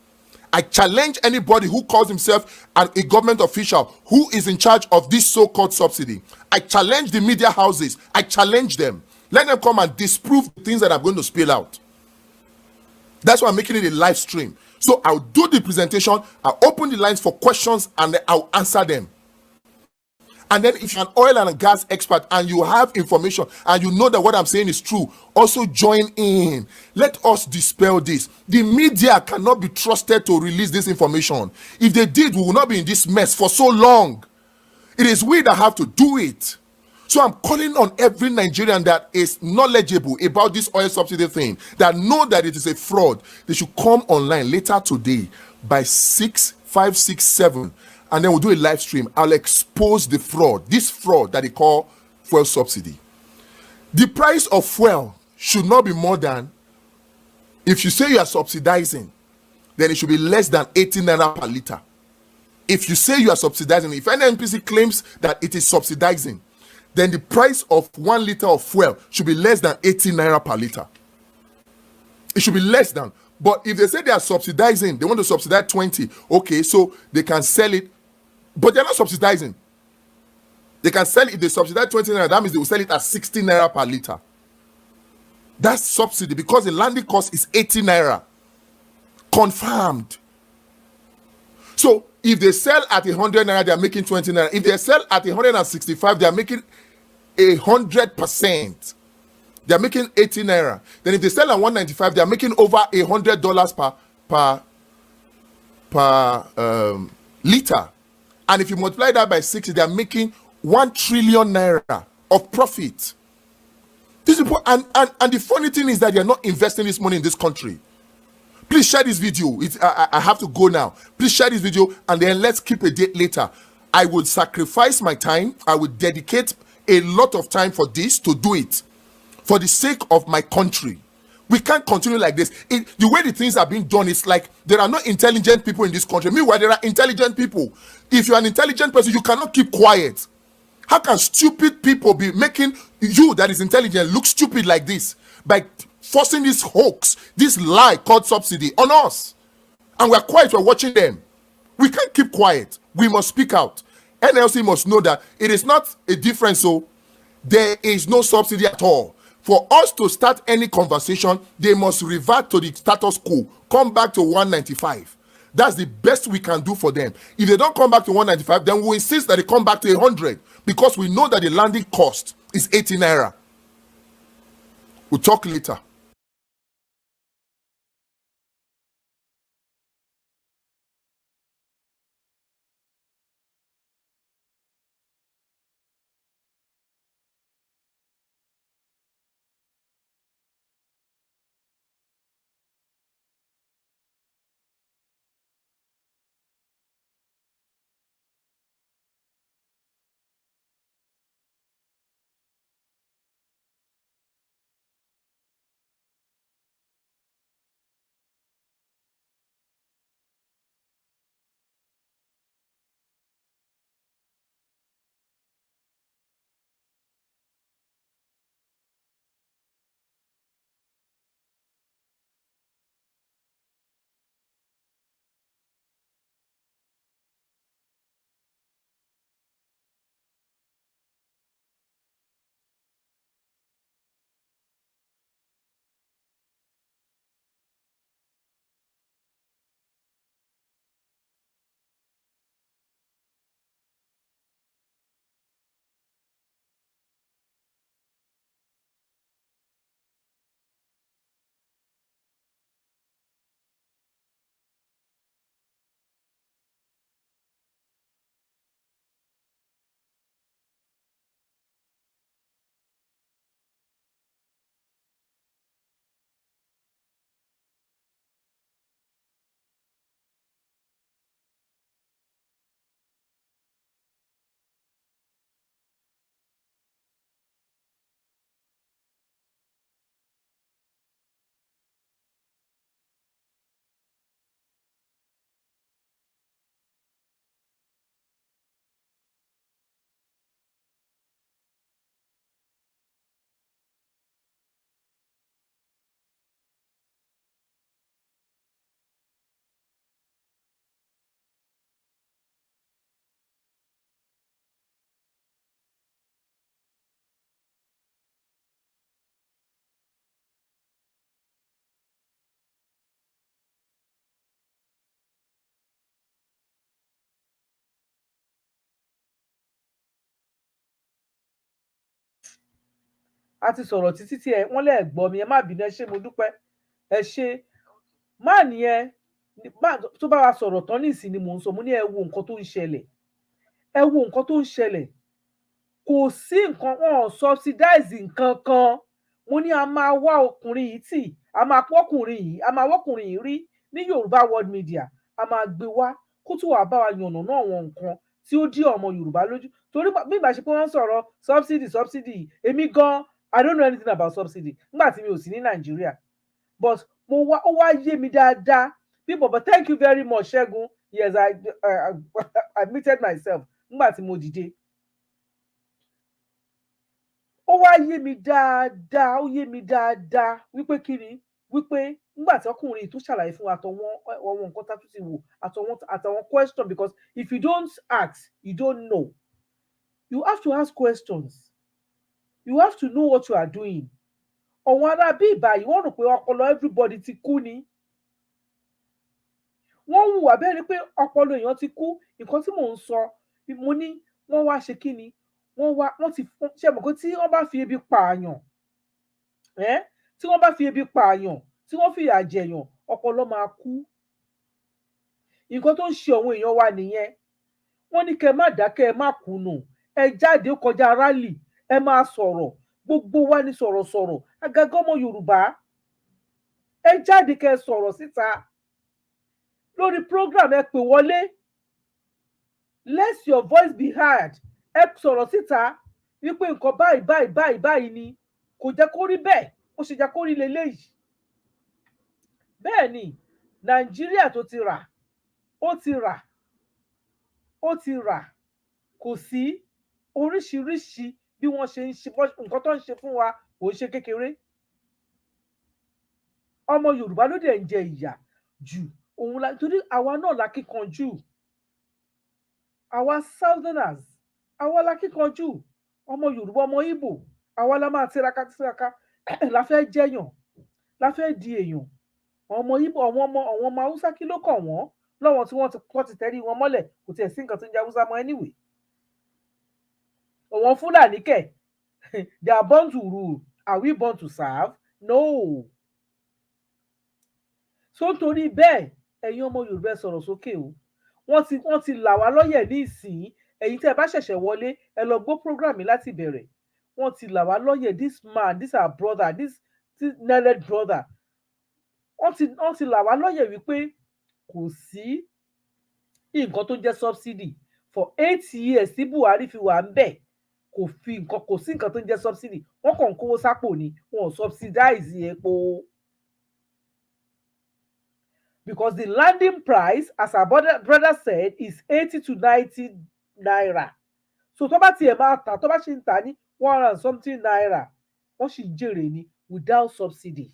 I challenge anybody who calls himself a government official who is in charge of this so-called subsidy. I challenge the media houses. I challenge them. Let them come and disprove the things that I'm going to spill out. That's why I'm making it a live stream. So I'll do the presentation, I'll open the lines for questions, and then I'll answer them. And then if you're an oil and gas expert and you have information and you know that what I'm saying is true, also join in. Let us dispel this. The media cannot be trusted to release this information. If they did, we will not be in this mess for so long. It is we that have to do it. So I'm calling on every Nigerian that is knowledgeable about this oil subsidy thing, that know that it is a fraud. They should come online later today by 6, 5, 6, 7. And then we'll do a live stream. I'll expose the fraud, this fraud that they call fuel subsidy. The price of fuel should not be more than, if you say you are subsidizing, then it should be less than 18 naira per liter. If you say you are subsidizing, if NNPC claims that it is subsidizing, then the price of 1 liter of fuel should be less than 18 naira per liter. It should be less than. But if they say they are subsidizing, they want to subsidize 20, okay, so they can sell it. But they're not subsidizing. They can sell it. If they subsidize 20 naira, that means they will sell it at 60 naira per liter. That's subsidy because the landing cost is 80 naira. Confirmed. So if they sell at 100 naira, they are making 20 naira. If they sell at 165, they are making 100%. They are making 80 naira. Then if they sell at 195, they are making over $100 per liter. And if you multiply that by 60, they are making 1 trillion naira of profit. These people, and the funny thing is that they are not investing this money in this country. Please share this video. I have to go now. Please share this video, and then let's keep a date later. I would sacrifice my time. I would dedicate a lot of time for this, to do it for the sake of my country. We can't continue like this. The way the things are being done, it's like there are no intelligent people in this country. Meanwhile, there are intelligent people. If you're an intelligent person, you cannot keep quiet. How can stupid people be making you that is intelligent look stupid like this by forcing this hoax, this lie called subsidy on us? And we're quiet, we're watching them. We can't keep quiet. We must speak out. NLC must know that it is not a difference. So there is no subsidy at all. For us to start any conversation, they must revert to the status quo, come back to 195. That's the best we can do for them. If they don't come back to 195, then we'll insist that they come back to 100, because we know that the landing cost is 80 naira. We'll talk later. a ti sọ̀rọ̀ títí tí wọ́n lè gbọ́ mi, ẹ má bínú, ẹ ṣé mo dúpẹ́, ẹ ṣé. Má nìyẹn tó bá wa sọ̀rọ̀ tán ní ìsìn ni mò ń sọ, mo ní ẹ wo nǹkan tó ń ṣẹlẹ̀, ẹ wo nǹkan tó ń ṣẹlẹ̀. Kò sí nǹkan, wọn ò subsidize nǹkan kan. Mo ní a máa wá ọkùnrin yìí tì, a máa pọ́kùnrin yìí, a máa wọ́kùnrin yìí rí ní Yorùbá World Media, a máa gbé wá kó tún wàá bá wa yànnàná àwọn nǹkan tí ó dí ọmọ Yorùbá lójú. Torí bí ìgbà ṣe pé wọ́n ń sọ̀rọ̀ subsidy, èmi gan, I don't know anything about subsidy nígbà tí mi ò sí ní Nàìjíríà, but ó wá yé mi dáadáa. People, but thank you very much, Ṣẹ́gun. Yes, I admitted myself nígbà tí mo dìde. Ó wá yé mi dáadáa, ó yé mi dáadáa wípé kí ni, wípé nígbà tí ọkùnrin tó ṣàlàyé fún wa àtọwọn nǹkan tá tún ti wò, àtọwọn question, because if you don't ask, you don't know. You have to ask questions. You have to know what you are doing. Ọ̀wọ́n ará bí ìbàyí wọ́n rò pé ọpọlọ everybody ti kú ni. Wọ́n hùwà bẹ́ẹ̀ ni pé ọpọlọ èèyàn ti kú. Nǹkan tí mò ń sọ, mo ní wọ́n wá ṣe kí ni, wọ́n ti ṣe mọ̀ pé tí wọ́n bá fi ebi pààyàn, tí wọ́n bá fi ebi pààyàn, tí wọ́n fìyà jẹ̀yàn, ọpọlọ máa kú. Nǹkan tó ń ṣe àwọn èèyàn wa nìyẹn. Wọ́n ní kẹ́ má dákẹ́, ẹ má kùnù, ẹ jáde kọjá rálì, ẹ máa sọ̀rọ̀. Gbogbo wa ní sọ̀rọ̀sọ̀rọ̀, àgàgà ọmọ Yorùbá. ẹ jáde kẹ́ sọ̀rọ̀ síta lórí program, ẹ pè wọlé, let your voice be heard, ẹ sọ̀rọ̀ síta wípé nǹkan báyìí báyìí báyìí báyìí ni, kò jẹ́ kó rí bẹ́ẹ̀, ó ṣe jẹ́ kó rí leléyìí. Bẹ́ẹ̀ ni Nàìjíríà tó ti rà, ó ti rà, ó ti rà, kò sí oríṣiríṣi bí wọ́n ṣe ń ṣe nǹkan tó ń ṣe fún wa kò ń ṣe kékeré. Ọmọ Yorùbá ló dẹ̀ ń jẹ ìyà jù, òun la torí àwa náà la kíkanjú, àwa Southerners àwa la kíkanjú, ọmọ Yorùbá ọmọ Ìgbò àwa la máa tiraka la fẹ́ jẹ́yàn, la fẹ́ di èèyàn. Ọmọ Ìgbò àwọn ọmọ Haúsá kí ló kàn wọ́n lọ́wọ́ tí wọ́n ti tẹrí wọn mọ́lẹ̀, kò tiẹ̀ sí nǹkan tó ń jẹ Haúsá mọ́ anyway. Àwọn Fúlàní kẹ̀ they are born to rule, are we born to serve? No. So nítorí bẹ́ẹ̀ ẹ̀yin ọmọ Yorùbá sọ̀rọ̀ sókè o, wọ́n ti là wá lọ́yẹ̀ ní ìsìn. Ẹ̀yin tẹ́ ẹ bá ṣẹ̀ṣẹ̀ wọlé ẹ lọ gbọ́ program mi láti bẹ̀rẹ̀. Wọ́n ti là wá lọ́yẹ̀, this man, this our brother, this needed brother, wọ́n ti là wá lọ́yẹ̀ wípé kò sí nǹkan tó jẹ́ subsidy for 8 years tí Buhari fi wà ń bẹ̀, kò sí nǹkan tó jẹ́ subsidy. Wọ́n kàn ń kówó sápò ni, wọn ò subsidize epo. Because the landing price, as our brother said, is 80 to 90 naira. So tó bá tiẹ̀ máa tà, tó bá ṣe ń tà ní 100 and something naira, wọ́n sì ń jèrè ni without subsidy.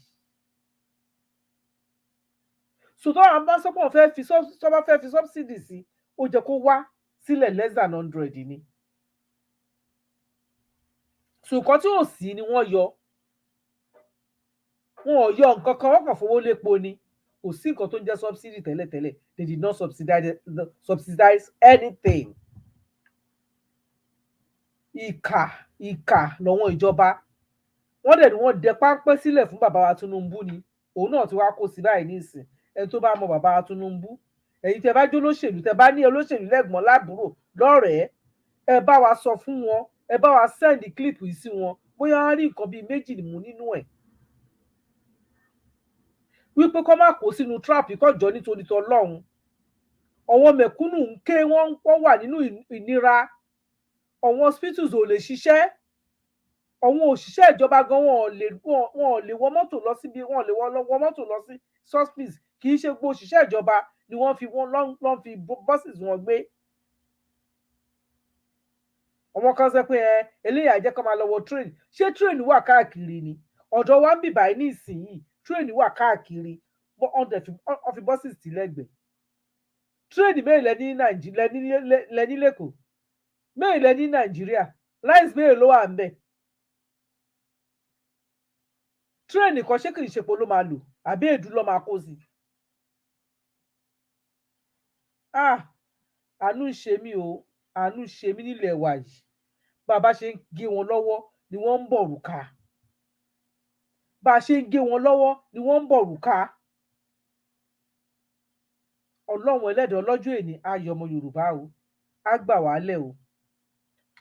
So tó àwọn bá sọ́pọ̀ fẹ́ fi subsidy sí, ó jẹ́ kó wá sílẹ̀ less than 100 ni. So nǹkan tí ò sí ni wọ́n yọ. Wọn ò yọ nǹkan kan, wọ́n kàn fowó lépo ni. Kò sí nǹkan tó ń jẹ́ subsidy tẹ́lẹ̀tẹ́lẹ̀. They did not subsidize anything. Ìkà lọ́wọ́ ìjọba. Wọ́n dẹ̀ ni wọ́n dẹ páńpẹ́ sílẹ̀ fún bàbá wa Tinubu ni. Òun náà ti wá kó sí báyìí nísìn. Ẹni tó bá mọ bàbá wa Tinubu, ẹ̀yin tẹ́ bá jó lóṣèlú, tẹ́ bá ní olóṣèlú lẹ́gbọ̀n lábúrò lọ́rẹ̀ẹ́, ẹ bá wa sọ fún wọn, ẹ bá wa send clip yìí sí wọn, bóyá wọ́n rí nǹkan bíi méjì mú nínú ẹ̀. Wípé kọ́ má kó sínú trap kọjọ nítorí tọlọ́run. Àwọn mẹ̀kúnnù ń ké, wọ́n wà nínú ìnira. Àwọn hospitals ò lè ṣiṣẹ́. Àwọn òṣìṣẹ́ ìjọba gan wọn ò lè wọ mọ́tò lọ síbi, wọn ò lè wọ mọ́tò lọ sí hospitals. Kì í ṣe gbogbo òṣìṣẹ́ ìjọba ni wọ́n fi buses wọn gbé. Àwọn kan sọ pé eléyà jẹ́ kó máa lọ wọ train. Ṣé train wà káàkiri ni? Ọ̀dọ̀ wa ń bì báyìí ní ìsinyìí train wà káàkiri, wọ́n fi buses tì lẹ́gbẹ̀ẹ́. Train mélòó lẹ ní lẹ́kọ̀ọ́? Mélòó lẹ ní Nàìjíríà? Lines mélòó ló wà ń bẹ̀? Train kan ṣé kì í ṣe pé ló máa lò àbí èédú ló máa kó sí? Àánú ṣe mí o, àánú ṣe mí nílẹ̀ wa yìí. Bàbá ṣe ń gé wọn lọ́wọ́ ni wọ́n ń bọ̀rùka. Bá a ṣe ń gé wọn lọ́wọ́ ni wọ́n ń bọ̀rùka. Ọlọ́run ẹlẹ́dàá ọlọ́jọ́ èní á yọ ọmọ Yorùbá o, á gbà wá lẹ̀ o.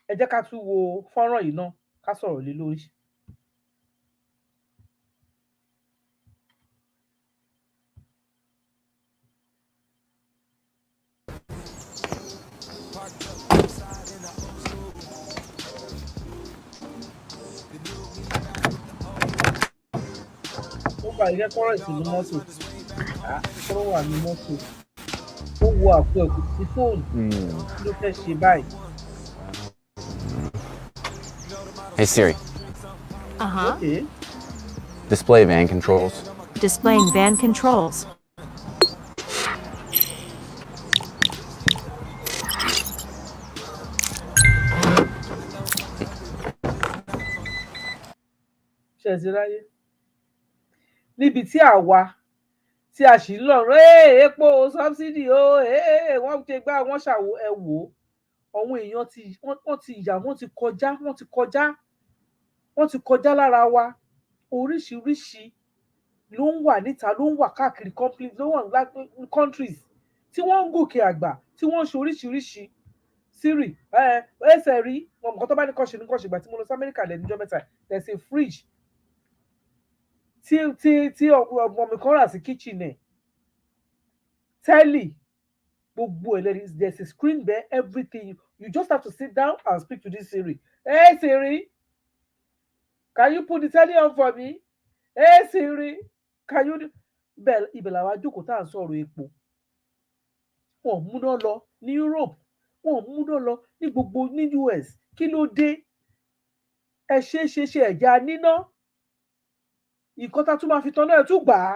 Ẹ jẹ́ ká tún wo fọ́nrán yìí náà ká sọ̀rọ̀ lé lórí. Ó gba ìrẹ́kọ́rọ̀ ìsinmi mọ́tò. Kọ́rọ̀ wà ní mọ́tò. Ó wo àpò ẹ̀kú sí fóònù. Kí ló fẹ́ ṣe báyìí? Hey Siri. Okay. Display van controls. Displaying van controls. Ṣẹ̀síráyé. Níbi tí àwa tí a sì ń lọ epo subsidy o, wọ́n ti gbá wọ́n ṣàwò ẹ wò ó. Àwọn èèyàn wọ́n ti yà, wọ́n ti kọjá lára wa. Oríṣiríṣi ló ń wà níta, ló ń wà káàkiri companies, ló wà ní countries tí wọ́n ń gòkè àgbà, tí wọ́n ń ṣe oríṣiríṣi. Siri ẹsẹ̀ rí wọn nǹkan tó bá ní kọ́ ṣe ní kọ́ ṣe. Ìgbà tí mo lọ sí Amẹ́ríkà lẹ́nu ọjọ́ mẹ́ta, there's a fridge tí ọmọ mi kan rà sí kitchen ẹ̀ tẹ́lì gbogbo ẹ̀ there's a screen there everything you just have to sit down and speak to this Siri. Hey Siri, can you put the telly on for me? Hey Siri, can you ibẹ̀ làwọn ajókòó tá à ń sọ̀rọ̀ epo wọn ò múná lọ ní Europe wọn ò múná lọ ní gbogbo ní US kí ló dé ẹ ṣe ẹ̀já níná nǹkan tá a tún máa fi tan náà ẹ tún gbà á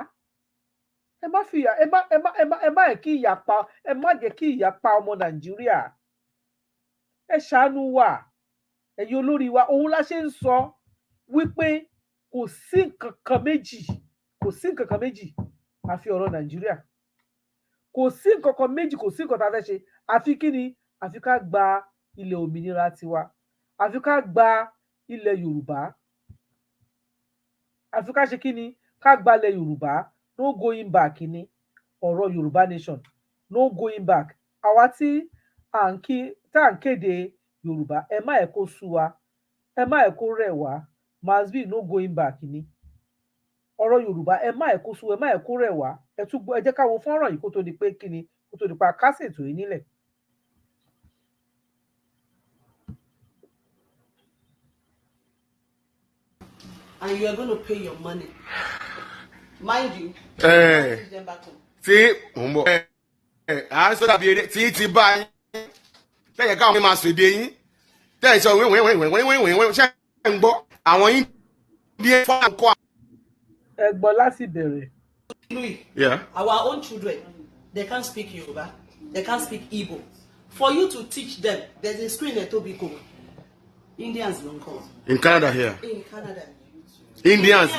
ẹ má jẹ́ kí ìyà pa ọmọ Nàìjíríà ẹ ṣàánú wa ẹ̀yin olórí wa òun la ṣe ń sọ wípé kò sí nǹkan kan méjì àfi ọ̀rọ̀ Nàìjíríà kò sí nǹkan kan méjì kò sí nǹkan tá a fẹ́ ṣe àfi kí ni àfi ká gba ilẹ̀ òmìnira tiwa àfi ká gba ilẹ̀ Yorùbá àfi ká ṣe kí ni ká gba ilẹ̀ Yorùbá no going back ni ọ̀rọ̀ Yorùbá nation no going back àwa tí à ń kéde Yorùbá ẹ má ẹ̀ kó sú wa ẹ má ẹ̀ kó rẹ̀ wá must be no going back ni ọ̀rọ̀ Yorùbá ẹ má ẹ̀ kó sú ẹ má ẹ̀ kó rẹ̀ wá ẹ jẹ́ ká wo fọ́nrán yìí kó tó di pé kí ni kó tó di pa kásẹ̀ ètò yìí nílẹ̀. And you are going to pay your money. Mind you. See, I saw that be ti bá yín. Tẹ́ yẹ káwọn mi máa sọ èdè yín. Tẹ́ ẹ sọ wẹ́wẹ́wẹ́wẹ́wẹ́wẹ́wẹ́ ṣe ń gbọ́ àwọn yín bí ẹ fọ́n kọ́. Ẹ gbọ́ láti bẹ̀rẹ̀. Louis, Yeah. our own children, they can't speak Yoruba, they can't speak Igbo. For you to teach them, there's a screen at Tobiko. Indians don't come. In Canada here. In Canada. Indians.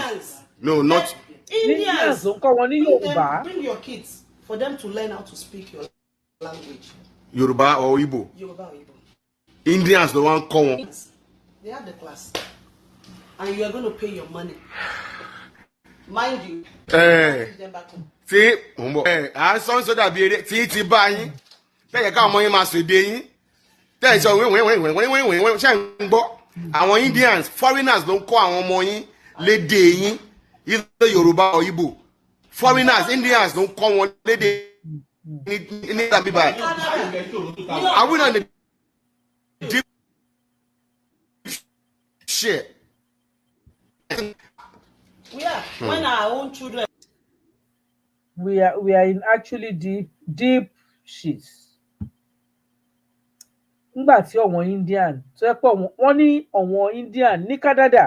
No, not. Indians. Don't come on Yoruba. Bring your kids for them to learn how to speak your language. Yoruba or Igbo. Yoruba or Igbo. Indians the one come on. They have the class. And you are going to pay your money. Mind you. See, I saw that be ti bá yín. Tẹ́ yẹ káwọn yín máa sọ èdè yín. Tẹ́ ẹ sọ wẹ́wẹ́wẹ́wẹ́wẹ́wẹ́ ṣe ń gbọ́ àwọn Indians foreigners ló ń kọ́ àwọn ọmọ yín lédè yín either Yoruba or Igbo. Foreigners Indians ló ń kọ́ wọn lédè ní tàbí báyìí. Are we not the deep shit? We are. When our own children. We are in actually deep shit. Nígbà tí ọ̀wọ́n Indian tó yẹ pé wọ́n ní ọ̀wọ́n Indian ní Canada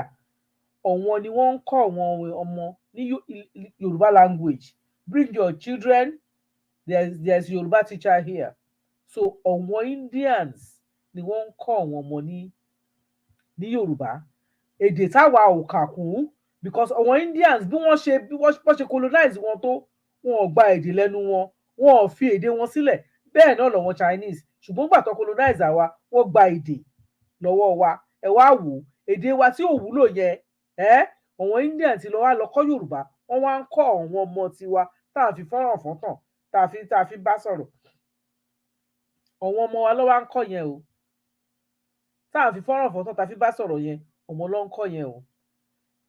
ọ̀wọ́n ni wọ́n ń kọ́ àwọn ọmọ ní Yorùbá language. Bring your children. There's Yoruba teacher here. So ọ̀wọ́n Indians ni wọ́n ń kọ́ àwọn ọmọ ní Yorùbá. Èdè táwa ò kà kún because ọ̀wọ́n Indians bí wọ́n ṣe colonize wọn tó wọn ò gba èdè lẹ́nu wọn ò fi èdè wọn sílẹ̀ bẹ́ẹ̀ náà lọ́wọ́ Chinese ṣùgbọ́n gbà tó colonize wa wọ́n gba èdè lọ́wọ́ wa ẹ wá wò èdè wa tí ò wúlò yẹn ọ̀wọ́n Indian ti lọ kọ́ Yorùbá wọ́n wá ń kọ́ àwọn ọmọ tiwa tá à fi fọ́nrán fọ́ntàn tá a fi bá sọ̀rọ̀ àwọn ọmọ wa ló wá ń kọ́ yẹn o tá à fi fọ́nrán fọ́ntàn tá a fi bá sọ̀rọ̀ yẹn ọmọ ló ń kọ́ yẹn o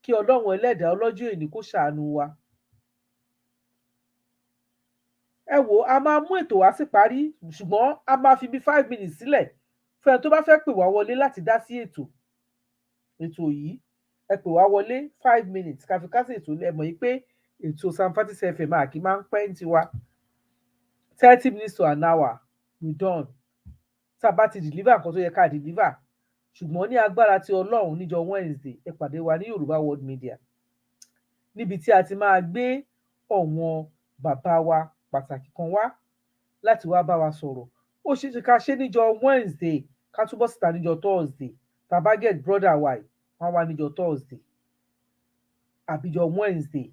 kí Ọlọ́run ẹlẹ́dàá ọlọ́jọ́ èní kó ṣàánú wa. Ẹ wò a máa mú ètò wá sí parí ṣùgbọ́n a máa fi bí 5 minutes sílẹ̀ fún ẹni tó bá fẹ́ pè wá wọlé láti dá sí ètò yìí ẹ pè wá wọlé 5 minutes ká fi kásẹ̀ ètò ẹ mọ̀ yìí pé ètò Samfati FM àkì máa ń pẹ́ ń tiwa 30 minutes to an hour we done tá a bá ti deliver nǹkan tó yẹ ká deliver ṣùgbọ́n ní agbára ti Ọlọ́run níjọ́ Wednesday ẹ pàdé wa ní Yorùbá World Media níbi tí a ti máa gbé ọ̀wọ́n bàbá wa pàtàkì kan wá láti wá bá wa sọ̀rọ̀ ó ṣe é ṣe ká ṣe níjọ́ Wednesday ká túbọ̀ síta níjọ́ Thursday tàbá get brother wa wọ́n wá níjọ́ Thursday àbíjọ́ Wednesday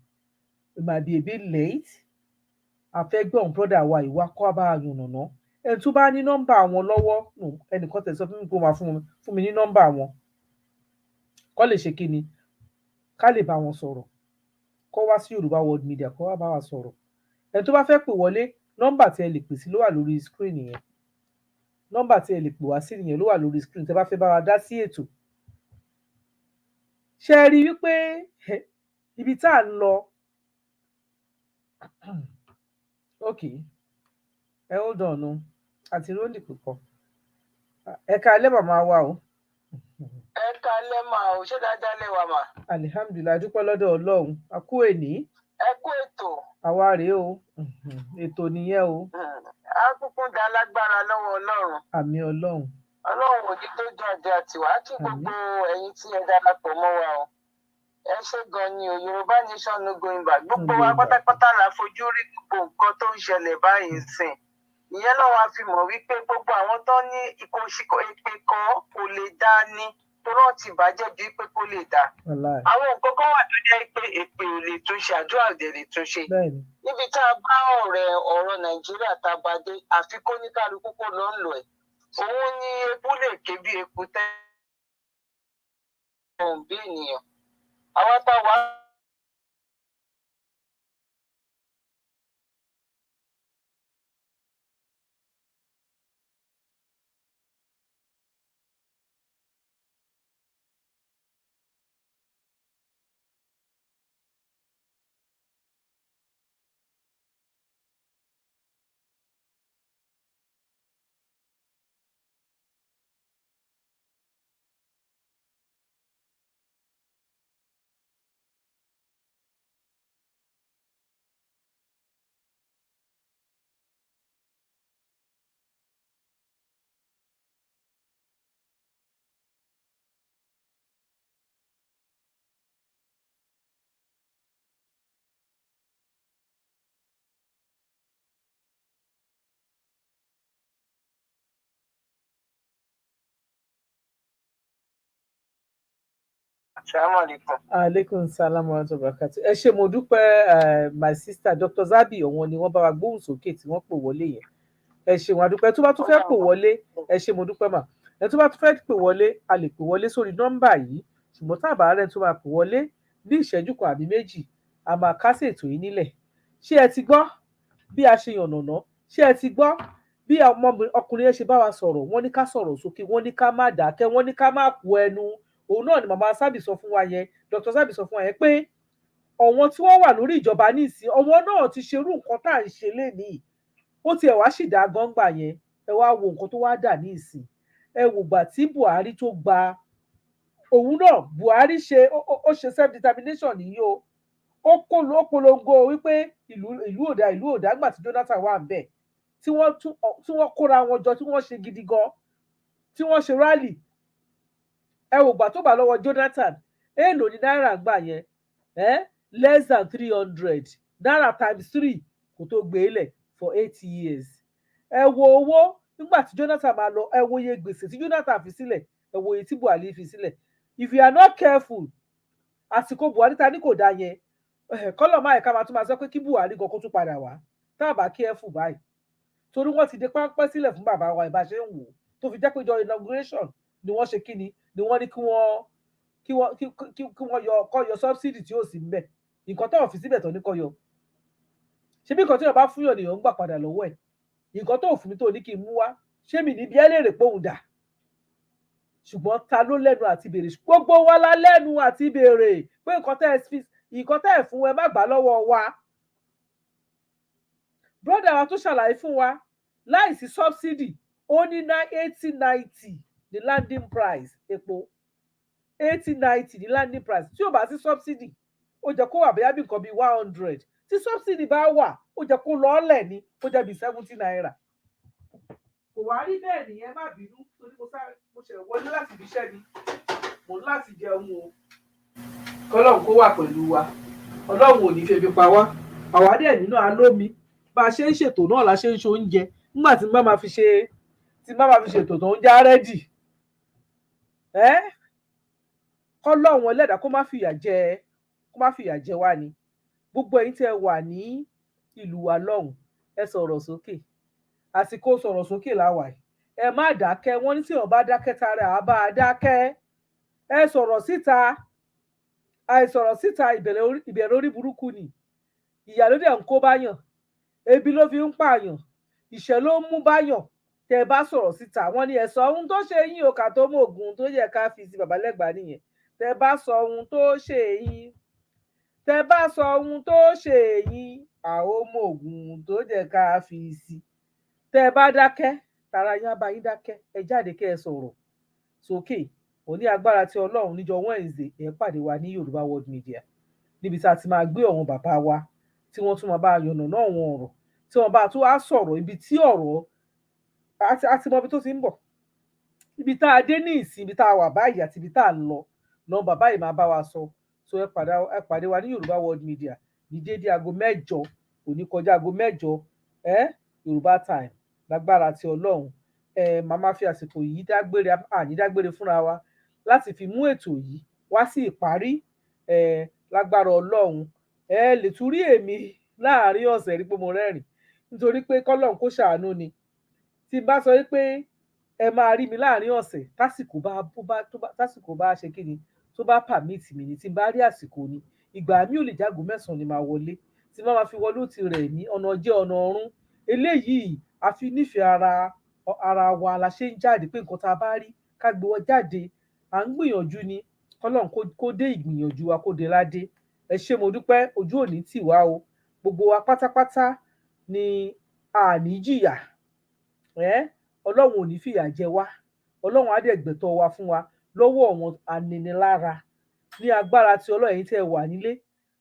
it might be a bit late àfẹ́gbọ́n brother wa ìwà kọ́ bá a yànnàná ẹni tó bá ní nọ́mbà wọn lọ́wọ́ ẹnìkan tẹ̀ sọ fún mi kó máa fún mi ní nọ́mbà wọn kó lè ṣe kíni ká lè bá wọn sọ̀rọ̀ kó wá sí Yorùbá World Media kó wá bá wa sọ̀rọ̀ ẹni tó bá fẹ́ pè wọlé nọ́mbà tí ẹ lè pè sí ló wà lórí screen yẹn nọ́mbà tí ẹ lè pè wá sí nìyẹn ló wà lórí screen tẹ́ bá fẹ́ bá wa dá sí ètò ṣe rí wípé ibi tá à ń lọ ok ẹ hold on o àti lóńdì púpọ̀ ẹ káalẹ́ màmá wa o. ẹ káalẹ́ mà o ṣé dáadáa lẹ́wà mà. alihamdulilayi dúpẹ́ lọ́dọ̀ ọlọ́run a kú èní. ẹ kú ètò. àwa rèé o ètò nìyẹn o. a kúkú dá lágbára lọ́wọ́ ọlọ́run. àmín ọlọ́run. ọlọ́run òní tó jáde àtiwá kí gbogbo ẹ̀yin tí ẹ darapọ̀ mọ́ wa o. ẹ ṣé gan ni o Yorùbá nation no going back gbogbo wa pátápátá la fojú rí gbogbo nǹkan tó ń ṣẹlẹ̀ báyìí sìn ìyẹn náà wàá fi mọ̀ wípé gbogbo àwọn tó ní ìkóṣíkò èpè kan kò lè dá ní tó rán ti bàjẹ́ ju pé kó lè dá. àwọn nǹkan kan wà tó jẹ́ pé èpè ò lè tún ṣe àdúrà ò dẹ̀ lè tún ṣe. níbi tá a bá ọ̀rọ̀ Nàìjíríà tá a bá dé àfi kó ní kálukú kó lọ ń lọ ẹ̀ òun ni epo lè ké bí epo tẹ́ ọ̀hún bí ènìyàn àwọn táwa. aleykum salaam wa rahmatulahi wa barakatuh. ẹ ṣé mo dúpẹ́ my sister Dr. Zabi òun ni wọ́n bá wa gbóhùn sókè tí wọ́n pò wọlé yẹn ẹ ṣé wọn adúpẹ́ tó bá tún fẹ́ pò wọlé ẹ ṣé mo dúpẹ́ mà ẹ tó bá tún fẹ́ pè wọlé a lè pè wọlé sórí nọ́mbà yìí ṣùgbọ́n tá a bá rẹ̀ tó máa pè wọlé ní ìṣẹ́jú kan àbí méjì a máa kásẹ̀ ètò yìí nílẹ̀ ṣé ẹ ti gbọ́ bí a ṣe yànnàná ṣé ẹ ti gbọ́ bí ọkùnrin yẹn ṣe bá wa sọ̀rọ̀ wọ́n ní ká sọ̀rọ̀ sókè wọ́n ní ká má dákẹ́ wọ́n ní ká má kú ẹnu òun náà ni màmá Sábì sọ fún wa yẹn Dr. Sábì sọ fún wa yẹn pé ọ̀wọ́n tí wọ́n wà lórí ìjọba nísìnyí ọ̀wọ́n náà ti ṣerú nǹkan tá à ń ṣe lénìí ó tiẹ̀ wá sì dá gọ́ngbà yẹn ẹ wá wo nǹkan tó wá dà ní ìsìn ẹ wò gbà tí Buhari tó gba òun náà Buhari ṣe ó ṣe self determination nìyí o ó polongo wípé ìlú òdà nígbà tí Jonathan wà ń bẹ̀ tí wọ́n kóra wọn jọ tí wọ́n ṣe gidi gan tí wọ́n ṣe rally ẹ wò gbà tó bá lọ́wọ́ Jonathan èèlò ní náírà gbà yẹn less than 300 naira times 3 kò tó gbé lẹ̀ for 8 years ẹ wo owó nígbà tí Jonathan máa lọ ẹ wo iye gbèsè tí Jonathan fi sílẹ̀ ẹ wo iye tí Buhari fi sílẹ̀ if you are not careful àsìkò Buhari ta ní kò dá yẹn kọ́lọ̀ máa ẹ̀ka máa tún máa sọ pé kí Buhari gan kó tún padà wá tá a bá careful báyìí torí wọ́n ti dé páńpẹ́ sílẹ̀ fún bàbá wa ìbá ṣe ń wò tó fi jẹ́ pé jọ inauguration ni wọ́n ṣe kíni ni wọ́n ní kí wọ́n yọ subsidy tí ó sì ń bẹ̀ nǹkan tó fi síbẹ̀ tó ní kọ́ yọ ṣé bí nǹkan tí wọ́n bá fún yàn nìyàn ń gbà padà lọ́wọ́ ẹ̀ nǹkan tó fún mi tó ní kí n mú wá ṣé mi níbi ẹ lè rè póhùn dà ṣùgbọ́n ta ló lẹ́nu àti béèrè gbogbo wa la lẹ́nu àti béèrè pé nǹkan tẹ́ ẹ̀ fún ẹ má gbà lọ́wọ́ wa brother wa tó ṣàlàyé fún wa láìsí subsidy ó ní 80-90 ní landing price epo 80-90 ní landing price tí ò bá sí subsidy ó jẹ́ kó wà bóyá bí nǹkan bíi 100 tí subsidy bá wà ó jẹ́ kó lọ́ọ́lẹ̀ ní ó jẹ́ bíi 70 naira. kò wá rí bẹ́ẹ̀ nìyẹn má bínú torí mo ṣe wọlé láti ibi iṣẹ́ mi mo ní láti jẹun o kọ́lọ́run kó wà pẹ̀lú wa ọlọ́run ò ní fi ebi pa wá àwa dẹ̀ nínú alómi bá a ṣe ń ṣètò náà la ṣe ń ṣe oúnjẹ nígbà tí má máa fi ṣètò tó ń já rẹ́dì kọ́lọ́run ẹlẹ́dàá kó má fìyà jẹ wá ni gbogbo ẹ̀yin tẹ́ wà ní ìlú wa lọ́hùn ẹ sọ̀rọ̀ sókè àsìkò sọ̀rọ̀ sókè láwà ẹ má dákẹ́ wọ́n ní tí wọ́n bá dákẹ́ tara àá bá a dákẹ́ ẹ sọ̀rọ̀ síta àìsọ̀rọ̀ síta ìbẹ̀rẹ̀ orí burúkú ni ìyà ló dẹ̀ ń kó báyàn ebi ló fi ń pààyàn ìṣẹ́ ló ń mú báyàn tẹ́ ẹ bá sọ̀rọ̀ síta wọ́n ní ẹ sọ ohun tó ṣe yín o kà tó mọ ògùn tó yẹ ká fi sí babalẹ́gbàá nìyẹn tẹ́ ẹ bá sọ ohun tó ṣe yín tẹ bá sọ ohun tó ṣe yín àwọn ọmọ ogun tó jẹ́ ká fi sí tẹ bá dákẹ́ tara yín á bá yín dákẹ́ ẹ jáde kẹ́ ẹ sọ̀rọ̀ sókè òní agbára tí Ọlọ́run níjọ́ Wednesday ẹ pàdé wa ní Yorùbá World Media níbi tá a ti máa gbé ọ̀wọ́n bàbá wa tí wọ́n tún máa bá yànnà náà wọn ọ̀rọ̀ tí wọ́n bá tún wá sọ̀rọ̀ ibi tí ọ̀rọ̀ àti mọ ibi tó ti ń bọ̀ ibi tá a dé ní ìsìn ibi tá a wà báyìí àti ibi tá a lọ lọ bàbá yìí máa bá wa sọ so ẹ pàdé wa ní Yorùbá World Media ní déédé aago 8 òní kọjá aago 8 Yorùbá time lágbára ti Ọlọ́run màmá fi àsìkò yìí dágbére fúnra wa láti fi mú ètò yìí wá sí ìparí lágbára Ọlọ́run lè tún rí èmi láàrin ọ̀sẹ̀ rí pé mo rẹ́rìn nítorí pé kọ́lọ́run kó ṣàánú ni tí n bá sọ pé ẹ máa rí mi láàrin ọ̀sẹ̀ tásìkò bá ṣe kí ni tó bá pàmìtì mi ni tí n bá rí àsìkò ni ìgbà mi ò lè jágo 9 ni máa wọlé tí máa fi wọlé ó ti rẹ̀ mí ọ̀nà jẹ́ ọ̀nà ọ̀run eléyìí a fi nífẹ̀ẹ́ ara wa la ṣe ń jáde pé nǹkan tá a bá rí ká gbé wọn jáde à ń gbìyànjú ni kọ́lọ́run kó dé ìgbìyànjú wa kó dé ládé ẹ ṣé mo dúpẹ́ ojú òní tì wá o gbogbo wa pátápátá ni àní jìyà Ọlọ́run ò ní fìyà jẹ wá Ọlọ́run á dẹ̀ gbẹ̀tọ́ wa fún wa lọ́wọ́ àwọn aninilára ní agbára tí Ọlọ́run ẹ̀yin tẹ́ wà nílé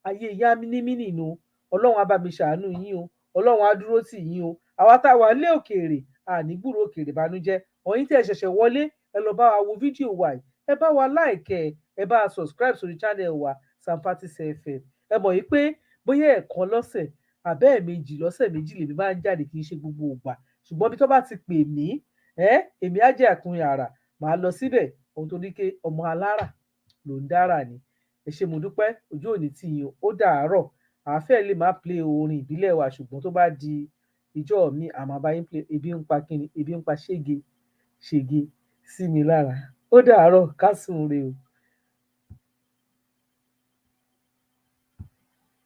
ayé ìyá mímí nù Ọlọ́run á bá mi ṣàánú yín o Ọlọ́run á dúró tì yín o àwa tá a wà lé òkèèrè àní gbúrò òkèèrè bànújẹ́ ọ̀yin tẹ́ ṣẹ̀ṣẹ̀ wọlé ẹ lọ bá wa wo fídíò wa yìí ẹ bá wa like ẹ bá wa subscribe sórí channel wa Samfatise FM ẹ mọ̀ yìí pé bóyá ẹ̀kan lọ́sẹ̀ àbẹ́ ẹ̀mejì lọ́sẹ̀ méjì lèmi máa ń jáde kì í ṣe gbogbo ìgbà ṣùgbọ́n bí tó bá ti pè mí èmi á jẹ́ àkúnrin àrà màá lọ síbẹ̀ ohun tó ní ké ọmọ alára ló ń dára ni ẹ ṣé mo dúpẹ́ ojú òní tì yín ó dàárọ̀ àáfẹ́ lè má play orin ìbílẹ̀ wa ṣùgbọ́n tó bá di ìjọ mi àmọ́ abáyín play ebi ń pa kíni ebi ń pa ṣége sí mi lára ó dàárọ̀ ká sùn re o.